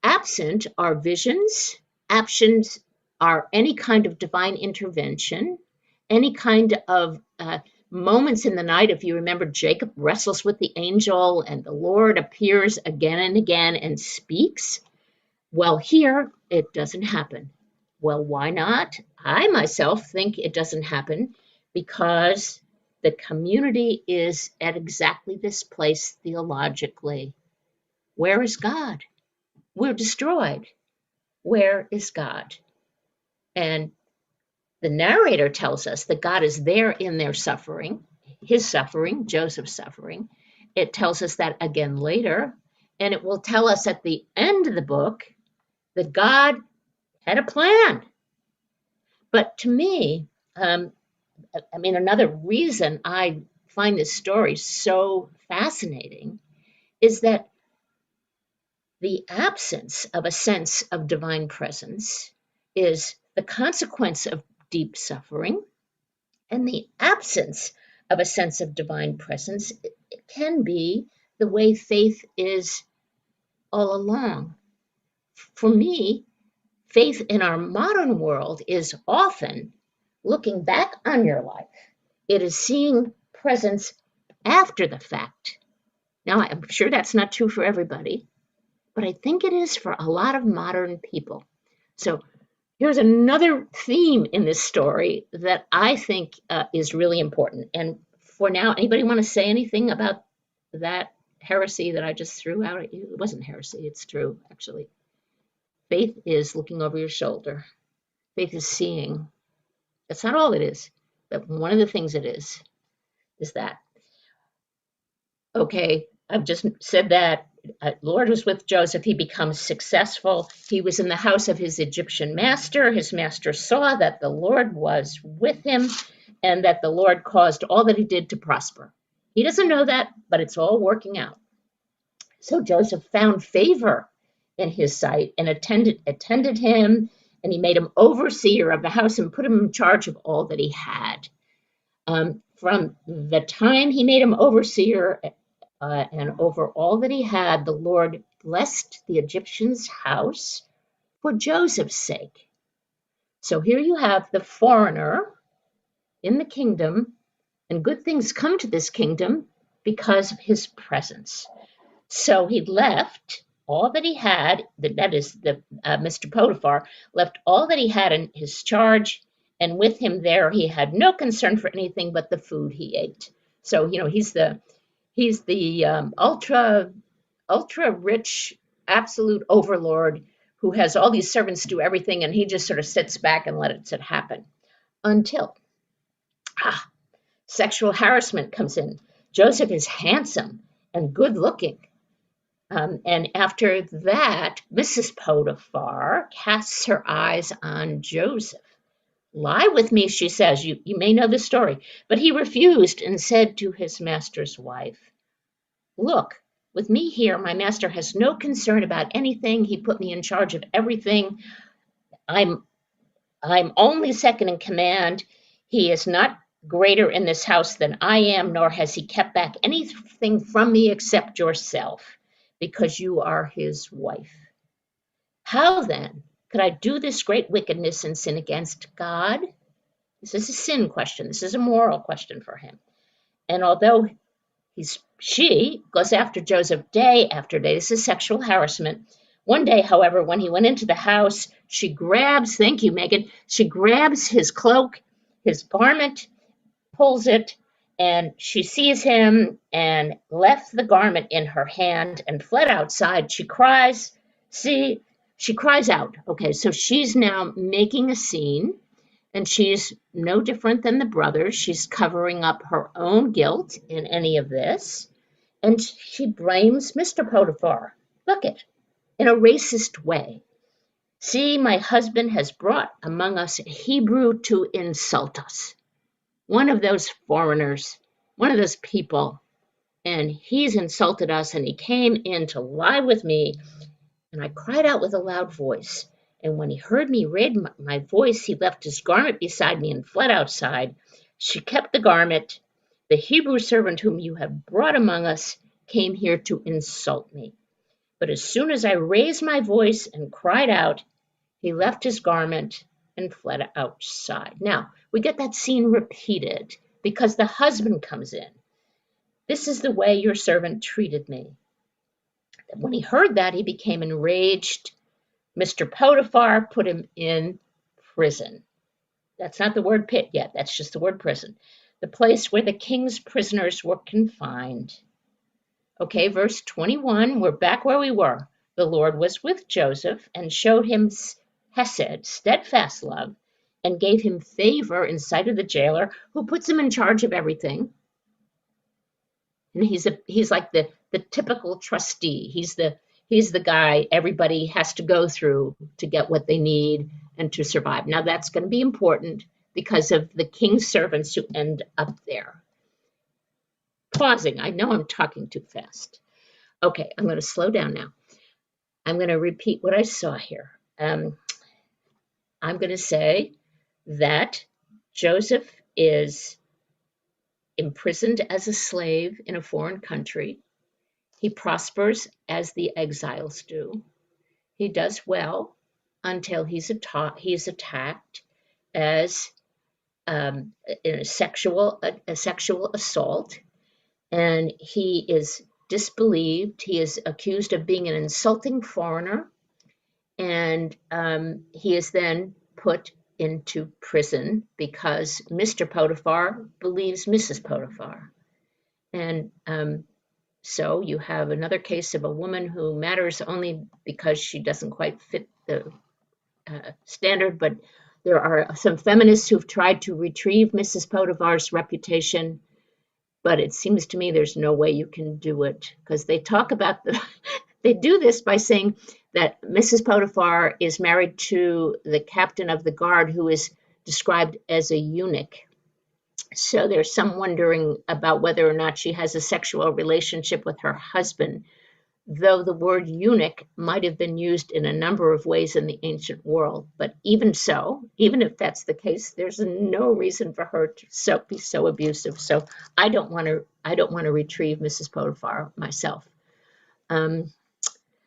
absent are visions, absent are any kind of divine intervention, any kind of moments in the night. If you remember, Jacob wrestles with the angel and the Lord appears again and again and speaks. Well, here it doesn't happen. Well, why not? I myself think it doesn't happen because the community is at exactly this place theologically. Where is God? We're destroyed. Where is God? And the narrator tells us that God is there in their suffering, his suffering, Joseph's suffering. It tells us that again later, and it will tell us at the end of the book that God had a plan. But to me, another reason I find this story so fascinating is that the absence of a sense of divine presence is the consequence of deep suffering and the absence of a sense of divine presence. It can be the way faith is all along. For me, faith in our modern world is often looking back on your life. It is seeing presence after the fact. Now, I'm sure that's not true for everybody, but I think it is for a lot of modern people. So here's another theme in this story that I think is really important. And for now, anybody want to say anything about that heresy that I just threw out at you? It wasn't heresy, it's true, actually. Faith is looking over your shoulder. Faith is seeing. That's not all it is, but one of the things it is that. Okay, I've just said that. Lord was with Joseph. He becomes successful. He was in the house of his Egyptian master. His master saw that the Lord was with him and that the Lord caused all that he did to prosper. He doesn't know that, but it's all working out. So Joseph found favor in his sight and attended him, and he made him overseer of the house and put him in charge of all that he had. From the time he made him overseer and over all that he had, the Lord blessed the Egyptian's house for Joseph's sake. So here you have the foreigner in the kingdom, and good things come to this kingdom because of his presence. So he left all that he had, that is, Mr. Potiphar left all that he had in his charge, and with him there he had no concern for anything but the food he ate. So, he's the ultra rich, absolute overlord who has all these servants do everything, and he just sort of sits back and lets it happen until sexual harassment comes in. Joseph is handsome and good looking. And after that, Mrs. Potiphar casts her eyes on Joseph. Lie with me, she says. You may know the story. But he refused and said to his master's wife, look, with me here, my master has no concern about anything. He put me in charge of everything. I'm only second in command. He is not greater in this house than I am, nor has he kept back anything from me except yourself, because you are his wife. How then could I do this great wickedness and sin against God? This is a sin question. This is a moral question for him. And although she goes after Joseph day after day, this is sexual harassment. One day, however, when he went into the house, she grabs, thank you, Megan, she grabs his cloak, his garment, pulls it, and she sees him and left the garment in her hand and fled outside. She cries out. Okay, so she's now making a scene, and she's no different than the brothers. She's covering up her own guilt in any of this, and she blames Mr. Potiphar. Look it, in a racist way. See, my husband has brought among us a Hebrew to insult us. One of those foreigners, one of those people, and he's insulted us, and he came in to lie with me, and I cried out with a loud voice. And when he heard me raise my voice, he left his garment beside me and fled outside. She kept the garment. The Hebrew servant whom you have brought among us came here to insult me. But as soon as I raised my voice and cried out, he left his garment and fled outside. Now, we get that scene repeated because the husband comes in. This is the way your servant treated me. When he heard that, he became enraged. Mr. Potiphar put him in prison. That's not the word pit yet. That's just the word prison. The place where the king's prisoners were confined. Okay, verse 21, we're back where we were. The Lord was with Joseph and showed him hesed, steadfast love, and gave him favor in sight of the jailer, who puts him in charge of everything. And he's like the typical trustee. He's the guy everybody has to go through to get what they need and to survive. Now that's going to be important because of the king's servants who end up there. Pausing. I know I'm talking too fast. Okay, I'm going to slow down now. I'm going to repeat what I saw here. I'm going to say that Joseph is imprisoned as a slave in a foreign country. He prospers as the exiles do. He does well until he's attacked as in a sexual assault, and he is disbelieved. He is accused of being an insulting foreigner, and he is then put into prison because Mr. Potiphar believes Mrs. Potiphar. And so you have another case of a woman who matters only because she doesn't quite fit the standard, but there are some feminists who've tried to retrieve Mrs. Potiphar's reputation, but it seems to me there's no way you can do it, because they talk about they do this by saying that Mrs. Potiphar is married to the captain of the guard, who is described as a eunuch. So there's some wondering about whether or not she has a sexual relationship with her husband, though the word eunuch might have been used in a number of ways in the ancient world. But even so, even if that's the case, there's no reason for her to be so abusive. So I don't want to retrieve Mrs. Potiphar myself.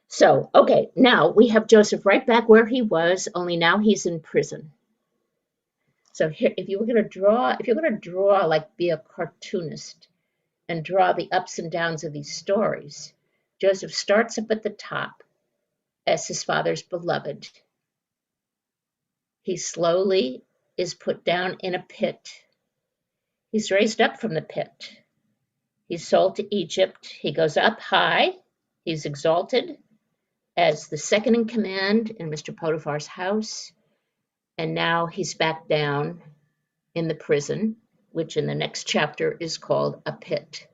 So okay, now we have Joseph right back where he was, only now he's in prison. So here, if you're going to draw, like be a cartoonist and draw the ups and downs of these stories, Joseph starts up at the top as his father's beloved. He slowly is put down in a pit. He's raised up from the pit. He's sold to Egypt. He goes up high. He's exalted as the second in command in Mr. Potiphar's house. And now he's back down in the prison, which in the next chapter is called a pit.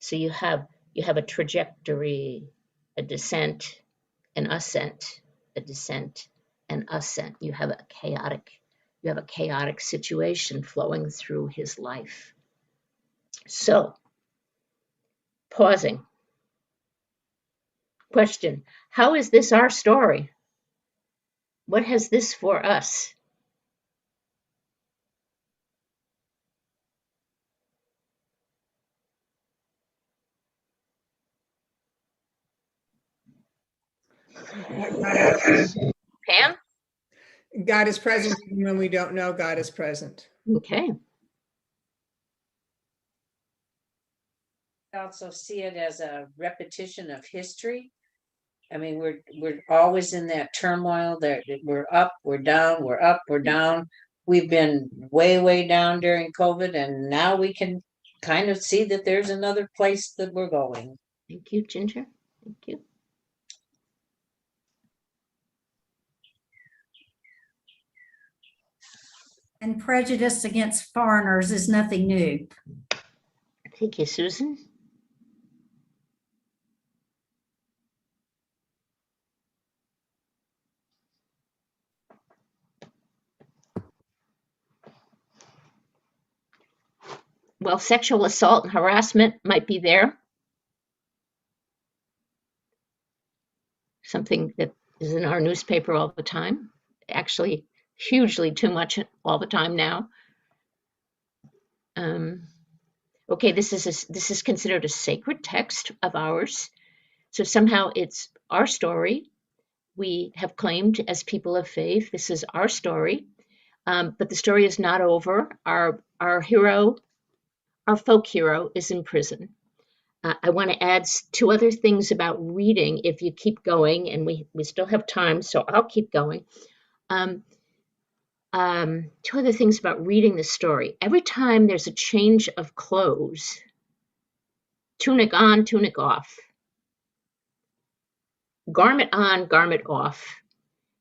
So you have a trajectory, a descent, an ascent, a descent, an ascent. You have a chaotic situation flowing through his life. So, pausing. Question: how is this our story? What has this for us? Pam? God is present even when we don't know God is present. Okay. I also see it as a repetition of history. I mean, we're always in that turmoil that we're up, we're down, we're up, we're down. We've been way down during COVID, and now we can kind of see that there's another place that we're going. Thank you, Ginger. Thank you. And prejudice against foreigners is nothing new. Thank you, Susan. Well, sexual assault and harassment might be there. Something that is in our newspaper all the time. Actually, hugely too much all the time now. Okay, this is considered a sacred text of ours. So somehow it's our story. We have claimed as people of faith, this is our story. But the story is not over. Our hero, our folk hero, is in prison. I want to add two other things about reading if you keep going, and we still have time, so I'll keep going. Two other things about reading the story. Every time there's a change of clothes, tunic on, tunic off, garment on, garment off.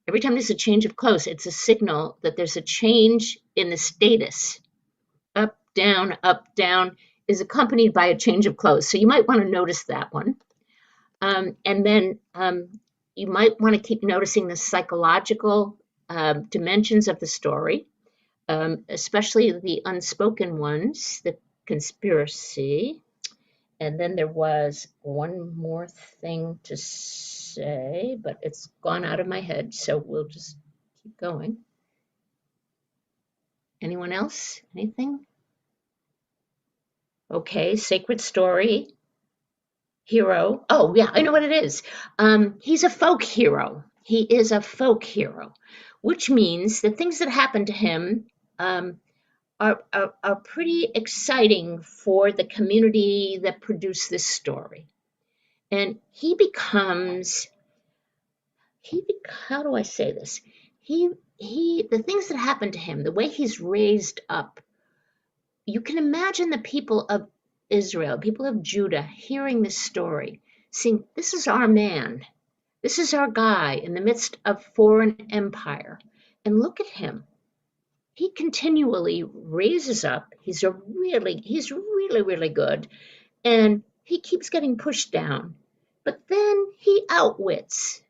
Every time there's a change of clothes, it's a signal that there's a change in the status. Up, down is accompanied by a change of clothes. So you might want to notice that one. And then you might want to keep noticing the psychological dimensions of the story, especially the unspoken ones, the conspiracy. And then there was one more thing to say, but it's gone out of my head, so we'll just keep going. Anyone else? Anything? Okay, sacred story. Hero. Oh, yeah, I know what it is. He's a folk hero. He is a folk hero, which means the things that happen to him are pretty exciting for the community that produced this story. And how do I say this? The things that happen to him, the way he's raised up, you can imagine the people of Israel, people of Judah, hearing this story, seeing this is our man, this is our guy in the midst of foreign empire. And look at him. He continually raises up. He's really, really good. And he keeps getting pushed down. But then he outwits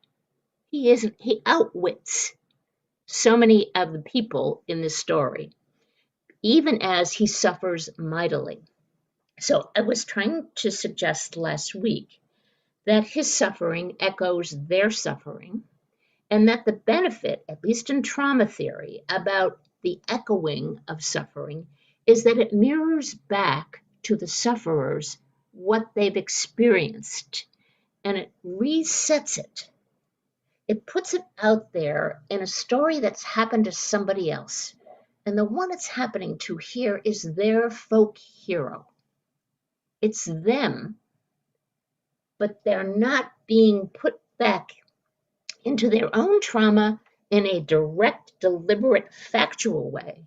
so many of the people in this story, even as he suffers mightily. So I was trying to suggest last week that his suffering echoes their suffering, and that the benefit, at least in trauma theory, about the echoing of suffering is that it mirrors back to the sufferers what they've experienced, and it resets it. It puts it out there in a story that's happened to somebody else. And the one it's happening to here is their folk hero. It's them, but they're not being put back into their own trauma in a direct, deliberate, factual way.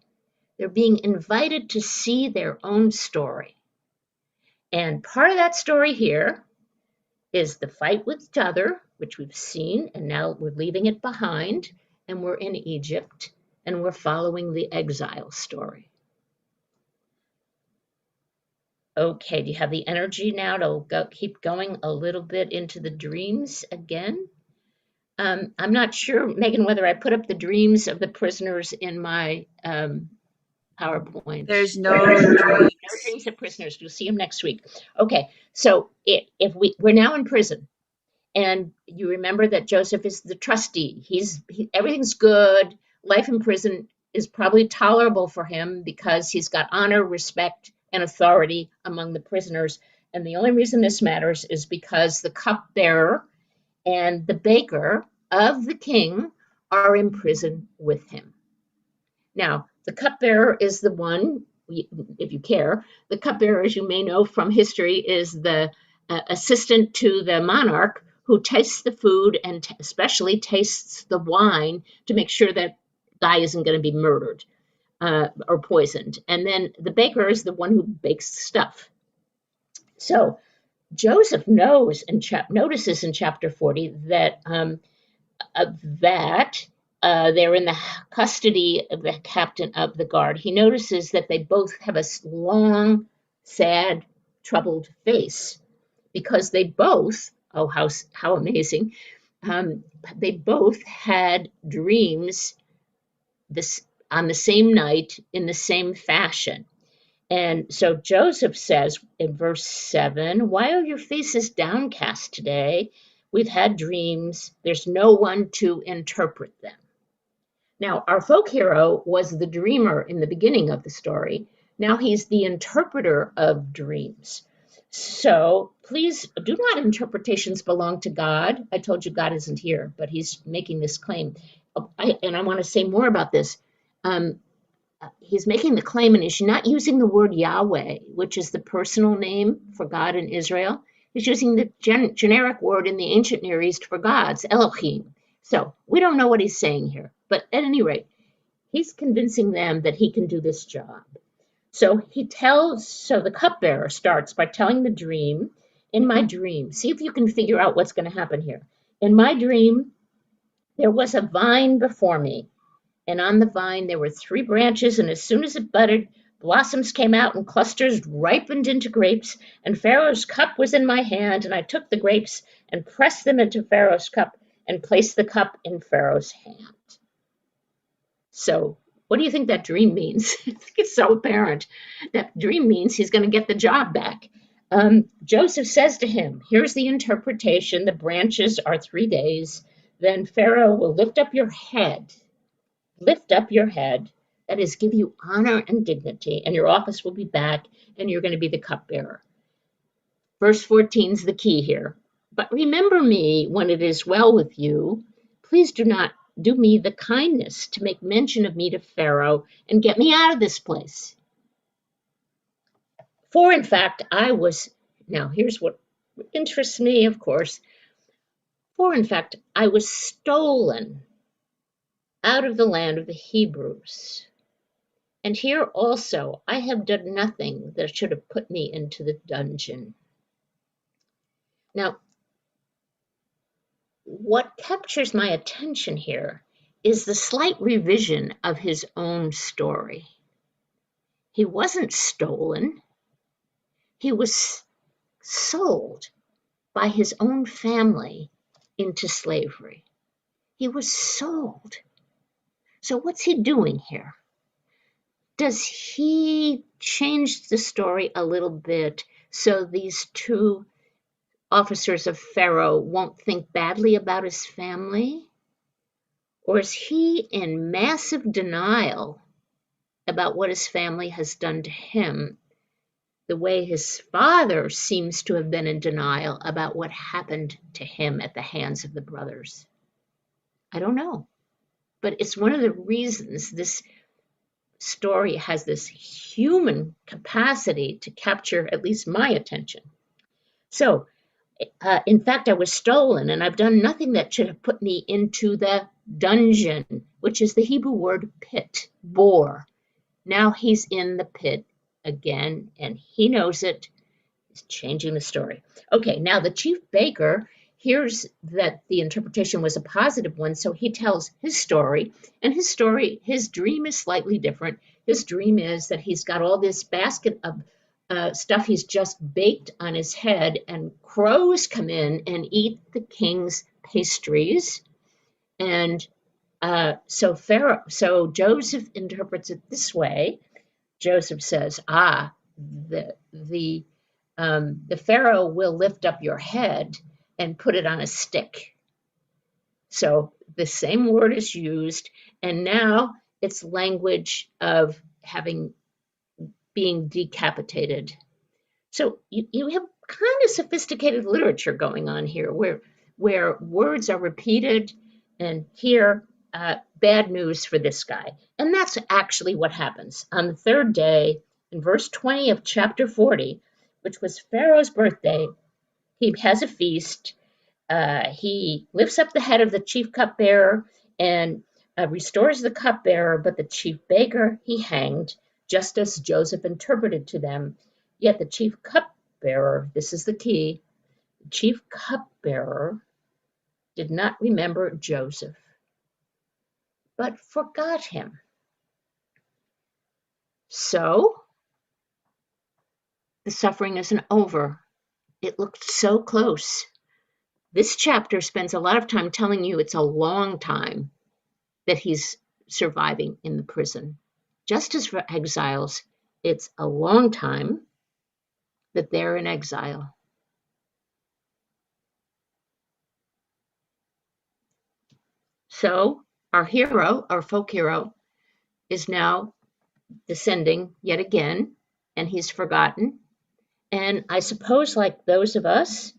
They're being invited to see their own story. And part of that story here is the fight with each other, which we've seen, and now we're leaving it behind, and we're in Egypt, and we're following the exile story. Okay, do you have the energy now to keep going a little bit into the dreams again? I'm not sure, Megan, whether I put up the dreams of the prisoners in my PowerPoint. There's no dreams. No dreams of prisoners. You'll see them next week. Okay, so if we're now in prison, and you remember that Joseph is the trustee. Everything's good. Life in prison is probably tolerable for him because he's got honor, respect, and authority among the prisoners. And the only reason this matters is because the cupbearer and the baker of the king are in prison with him. Now, the cupbearer is the one, if you care, the cupbearer, as you may know from history, is the assistant to the monarch who tastes the food and especially tastes the wine to make sure that guy isn't going to be murdered or poisoned. And then the baker is the one who bakes stuff. So Joseph notices in chapter 40 that they're in the custody of the captain of the guard. He notices that they both have a long, sad, troubled face because they both, oh, how amazing, they both had dreams on the same night in the same fashion. And so Joseph says in verse 7, "Why are your faces downcast today? We've had dreams. There's no one to interpret them." Now, our folk hero was the dreamer in the beginning of the story. Now he's the interpreter of dreams. So please do not interpretations belong to God. I told you God isn't here, but he's making this claim. And I want to say more about this. He's making the claim, and he's not using the word Yahweh, which is the personal name for God in Israel. He's using the generic word in the ancient Near East for gods, Elohim. So we don't know what he's saying here. But at any rate, he's convincing them that he can do this job. So the cupbearer starts by telling the dream. In my dream, see if you can figure out what's going to happen here. In my dream, there was a vine before me. And on the vine, there were 3 branches, and as soon as it budded, blossoms came out and clusters ripened into grapes, and Pharaoh's cup was in my hand, and I took the grapes and pressed them into Pharaoh's cup and placed the cup in Pharaoh's hand. So what do you think that dream means? I think it's so apparent. That dream means he's going to get the job back. Joseph says to him, here's the interpretation. The branches are 3 days. Then Pharaoh will lift up your head, that is, give you honor and dignity, and your office will be back, and you're going to be the cupbearer. Verse 14 is the key here. But remember me when it is well with you. Please do not do me the kindness to make mention of me to Pharaoh and get me out of this place. For in fact, now here's what interests me, of course. For in fact, I was stolen out of the land of the Hebrews. And here also I have done nothing that should have put me into the dungeon. Now, what captures my attention here is the slight revision of his own story. He wasn't stolen. He was sold by his own family into slavery. He was sold. So what's he doing here? Does he change the story a little bit so these two officers of Pharaoh won't think badly about his family? Or is he in massive denial about what his family has done to him, the way his father seems to have been in denial about what happened to him at the hands of the brothers? I don't know. But it's one of the reasons this story has this human capacity to capture at least my attention. So, in fact, I was stolen, and I've done nothing that should have put me into the dungeon, which is the Hebrew word pit, bore. Now he's in the pit again, and he knows it. He's changing the story. Okay, now the chief baker hears that the interpretation was a positive one, so he tells his story, and his dream is slightly different. His dream is that he's got all this basket of stuff he's just baked on his head, and crows come in and eat the king's pastries. And so Joseph interprets it this way. Joseph says, the Pharaoh will lift up your head and put it on a stick. So the same word is used, and now it's language of being decapitated. So you have kind of sophisticated literature going on here where words are repeated, and here, bad news for this guy. And that's actually what happens. On the third day, in verse 20 of chapter 40, which was Pharaoh's birthday, he has a feast. He lifts up the head of the chief cupbearer and restores the cupbearer, but the chief baker he hanged, just as Joseph interpreted to them. Yet the chief cupbearer, this is the key, the chief cupbearer did not remember Joseph, but forgot him. So the suffering isn't over. It looked so close. This chapter spends a lot of time telling you it's a long time that he's surviving in the prison. Just as for exiles, it's a long time that they're in exile. So our hero, our folk hero, is now descending yet again, and he's forgotten. And I suppose, like those of us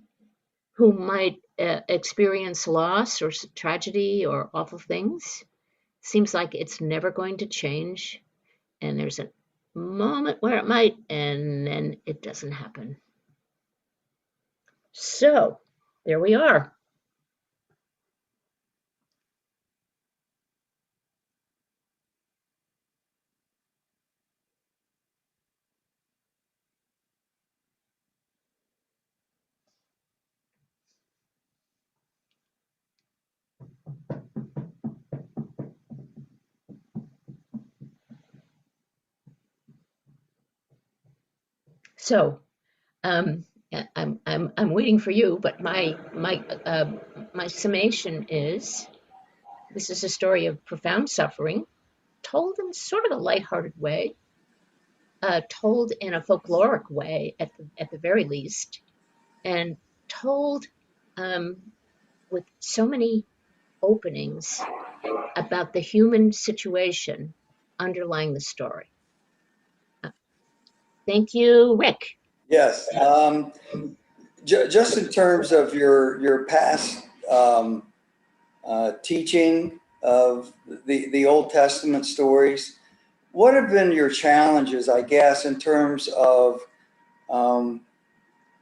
who might experience loss or tragedy or awful things, seems like it's never going to change. And there's a moment where it might, and then it doesn't happen. So there we are. So I'm waiting for you, but my summation is, this is a story of profound suffering, told in sort of a lighthearted way, told in a folkloric way at the very least, and told with so many openings about the human situation underlying the story. Thank you, Rick. Yes. Just in terms of your past teaching of the Old Testament stories, what have been your challenges, I guess, in terms of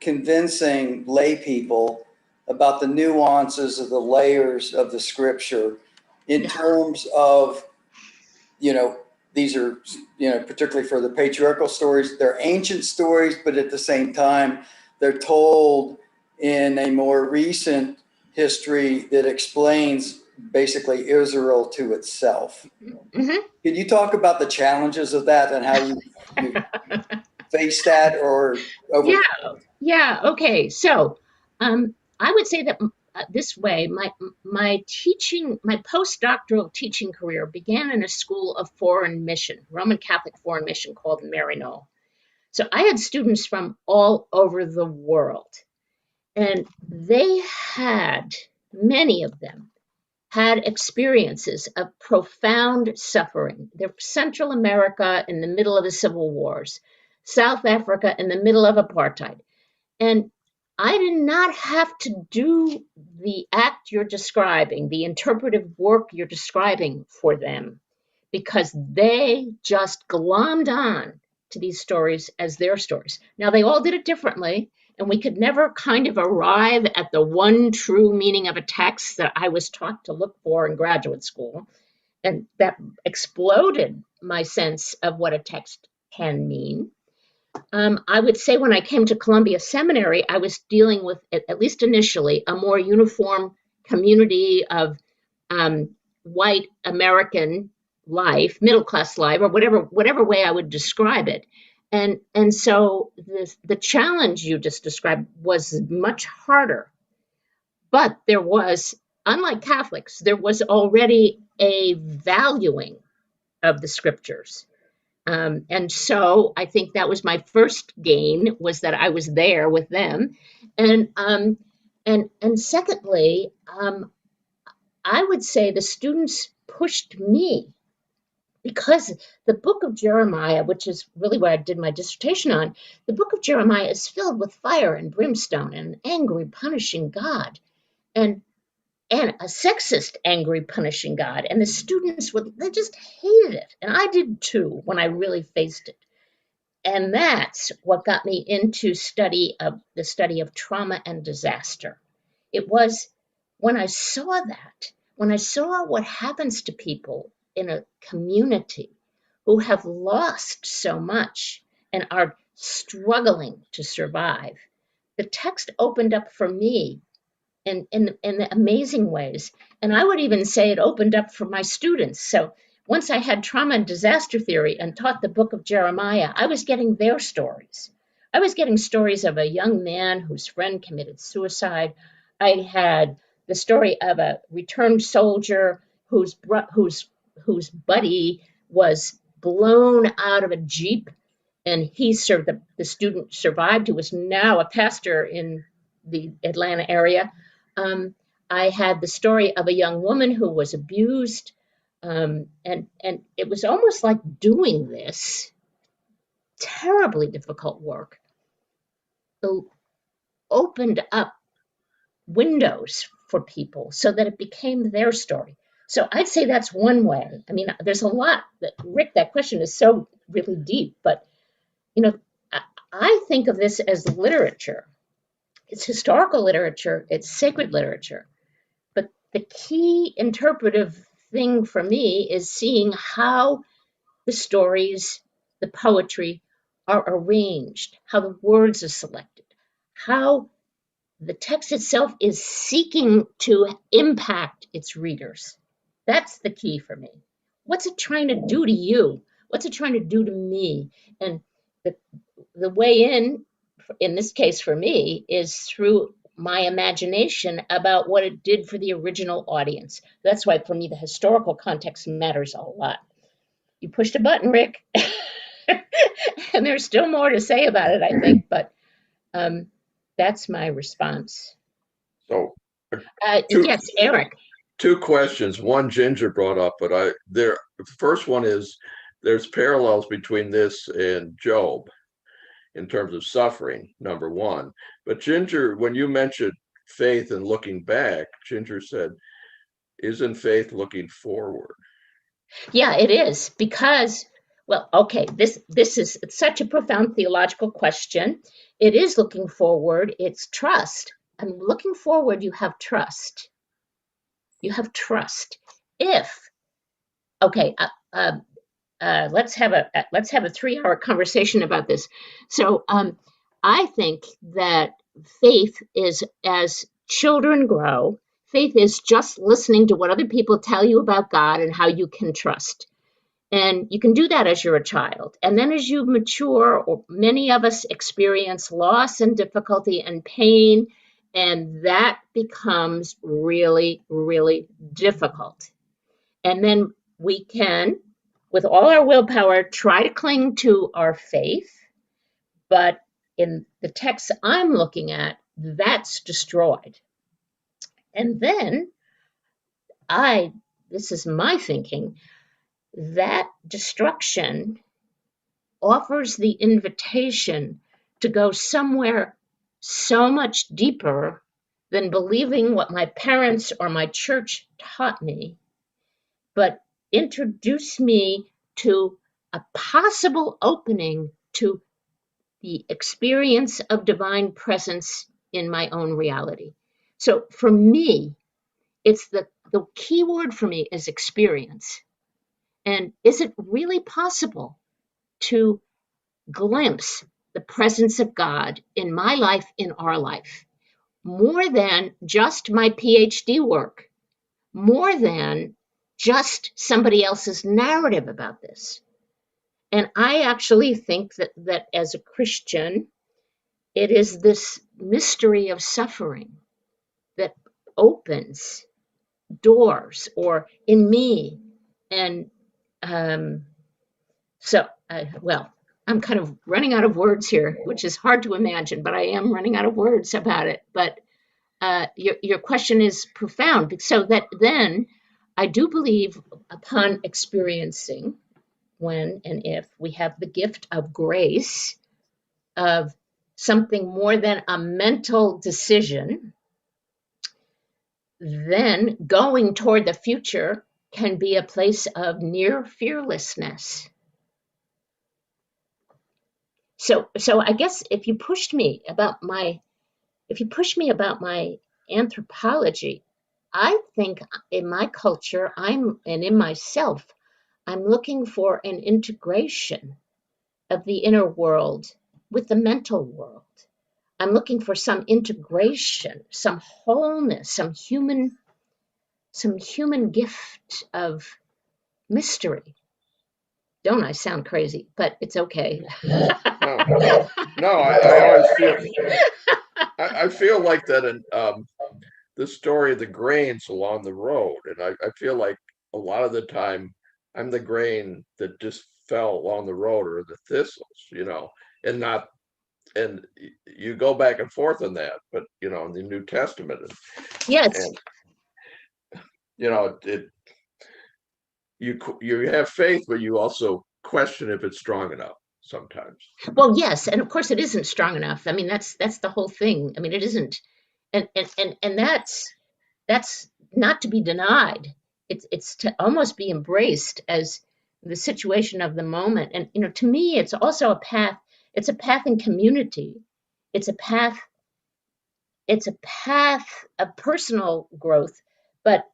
convincing lay people about the nuances of the layers of the scripture in terms of, these are, particularly for the patriarchal stories, they're ancient stories, but at the same time, they're told in a more recent history that explains basically Israel to itself. Mm-hmm. Can you talk about the challenges of that and how you face that or overcome? Yeah. Okay. So, I would say that this way, my postdoctoral teaching career began in a school of foreign mission, Roman Catholic foreign mission called Maryknoll. So I had students from all over the world, and many of them had experiences of profound suffering. They're Central America in the middle of the civil wars, South Africa in the middle of apartheid. And I did not have to do the act you're describing, the interpretive work you're describing for them, because they just glommed on to these stories as their stories. Now, they all did it differently, and we could never kind of arrive at the one true meaning of a text that I was taught to look for in graduate school. And that exploded my sense of what a text can mean. I would say when I came to Columbia Seminary, I was dealing with, at least initially, a more uniform community of white American life, middle class life, or whatever way I would describe it. And so the challenge you just described was much harder. But there was, unlike Catholics, there was already a valuing of the scriptures. And so I think that was my first gain, was that I was there with them. And secondly, I would say the students pushed me, because the book of Jeremiah, which is really what I did my dissertation on, the book of Jeremiah is filled with fire and brimstone and an angry, punishing God. And a sexist, angry, punishing God. And the students they just hated it. And I did too, when I really faced it. And that's what got me into the study of trauma and disaster. It was when I saw what happens to people in a community who have lost so much and are struggling to survive. The text opened up for me in amazing ways. And I would even say it opened up for my students. So once I had trauma and disaster theory and taught the book of Jeremiah, I was getting their stories. I was getting stories of a young man whose friend committed suicide. I had the story of a returned soldier whose buddy was blown out of a Jeep, and the student survived, who was now a pastor in the Atlanta area. I had the story of a young woman who was abused, and it was almost like doing this terribly difficult work opened up windows for people so that it became their story. So I'd say that's one way. I mean, there's a lot Rick, that question is so really deep, but I think of this as literature. It's historical literature, it's sacred literature. But the key interpretive thing for me is seeing how the stories, the poetry are arranged, how the words are selected, how the text itself is seeking to impact its readers. That's the key for me. What's it trying to do to you? What's it trying to do to me? And the way in this case for me, is through my imagination about what it did for the original audience. That's why for me the historical context matters a lot. You pushed a button, Rick. And there's still more to say about it, I think, but that's my response. So yes, Eric. Two questions. One Ginger brought up, but the first one is, there's parallels between this and Job in terms of suffering, number one. But Ginger, when you mentioned faith and looking back, Ginger said, isn't faith looking forward? Yeah, it is, because, well, okay, this is such a profound theological question. It is looking forward. It's trust. And looking forward, you have trust. You have trust. If, okay, let's have a 3-hour conversation about this. So I think that faith is, as children grow, faith is just listening to what other people tell you about God and how you can trust. And you can do that as you're a child. And then as you mature, or many of us experience loss and difficulty and pain, and that becomes really, really difficult. And then we can, with all our willpower, try to cling to our faith. But in the text I'm looking at, that's destroyed. And then this is my thinking, that destruction offers the invitation to go somewhere so much deeper than believing what my parents or my church taught me, but introduce me to a possible opening to the experience of divine presence in my own reality. So for me, it's the key word for me is experience. And is it really possible to glimpse the presence of God in my life, in our life, more than just my PhD work, more than just somebody else's narrative about this? And I actually think that as a Christian, it is this mystery of suffering that opens doors, or in me. And well, I'm kind of running out of words here, which is hard to imagine, but I am running out of words about it. But your question is profound. So that then I do believe, upon experiencing, when and if we have the gift of grace, of something more than a mental decision, then going toward the future can be a place of near fearlessness. So I guess if you pushed me about my anthropology, I think in my culture, and in myself, I'm looking for an integration of the inner world with the mental world. I'm looking for some integration, some wholeness, some human gift of mystery. Don't I sound crazy? But it's okay. No, I always feel, I feel like that in the story of the grains along the road. And I feel like a lot of the time I'm the grain that just fell along the road, or the thistles, and you go back and forth on that, but in the New Testament, yes, and you have faith, but you also question if it's strong enough sometimes. Well, yes, and of course it isn't strong enough. I mean, that's the whole thing. I mean, it isn't, and that's not to be denied. It's to almost be embraced as the situation of the moment. And to me, it's also a path. It's a path in community. It's a path of personal growth, but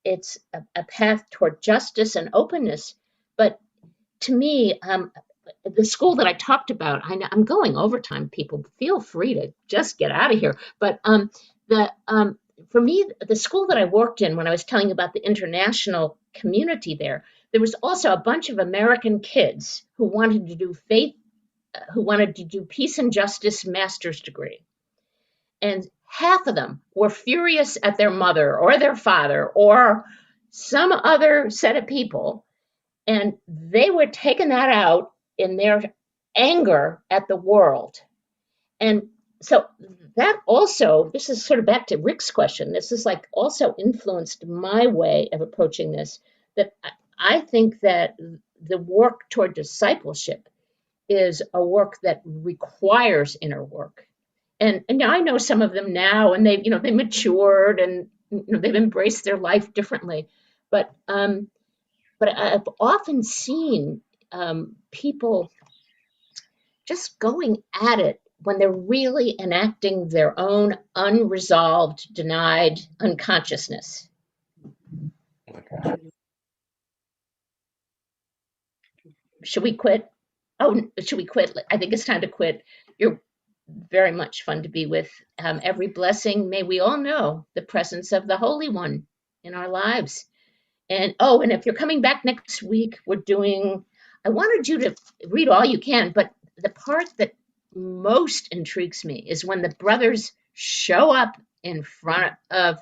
it's a path toward justice and openness. But to me, the school that I talked about, I'm going overtime, people. Feel free to just get out of here. But for me, the school that I worked in, when I was telling you about the international community there was also a bunch of American kids who wanted to do peace and justice master's degree. And half of them were furious at their mother or their father or some other set of people. And they were taking that out in their anger at the world. And so that also, this is sort of back to Rick's question, this is like also influenced my way of approaching this, that I think that the work toward discipleship is a work that requires inner work. And I know some of them now, and they matured, and they've embraced their life differently. But I've often seen people just going at it when they're really enacting their own unresolved, denied unconsciousness. Should we quit? Oh, should we quit? I think it's time to quit. You're very much fun to be with. Every blessing, may we all know the presence of the Holy One in our lives. And if you're coming back next week, I wanted you to read all you can, but the part that most intrigues me is when the brothers show up in front of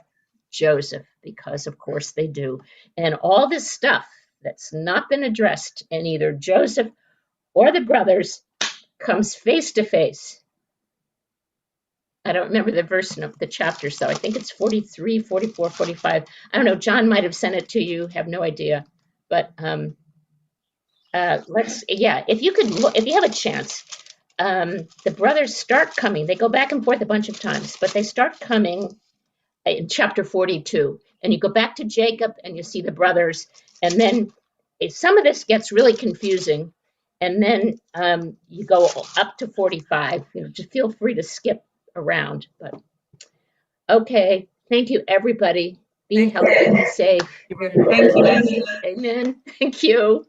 Joseph, because of course they do. And all this stuff that's not been addressed in either Joseph or the brothers comes face to face. I don't remember the verse of the chapter, so I think it's 43, 44, 45. I don't know. John might have sent it to you. Have no idea. But if you have a chance, the brothers start coming. They go back and forth a bunch of times, but they start coming in chapter 42. And you go back to Jacob and you see the brothers. And then some of this gets really confusing. And then you go up to 45. Just feel free to skip around. But okay, thank you, everybody. Be healthy, be safe. Thank you. Amen. Thank you.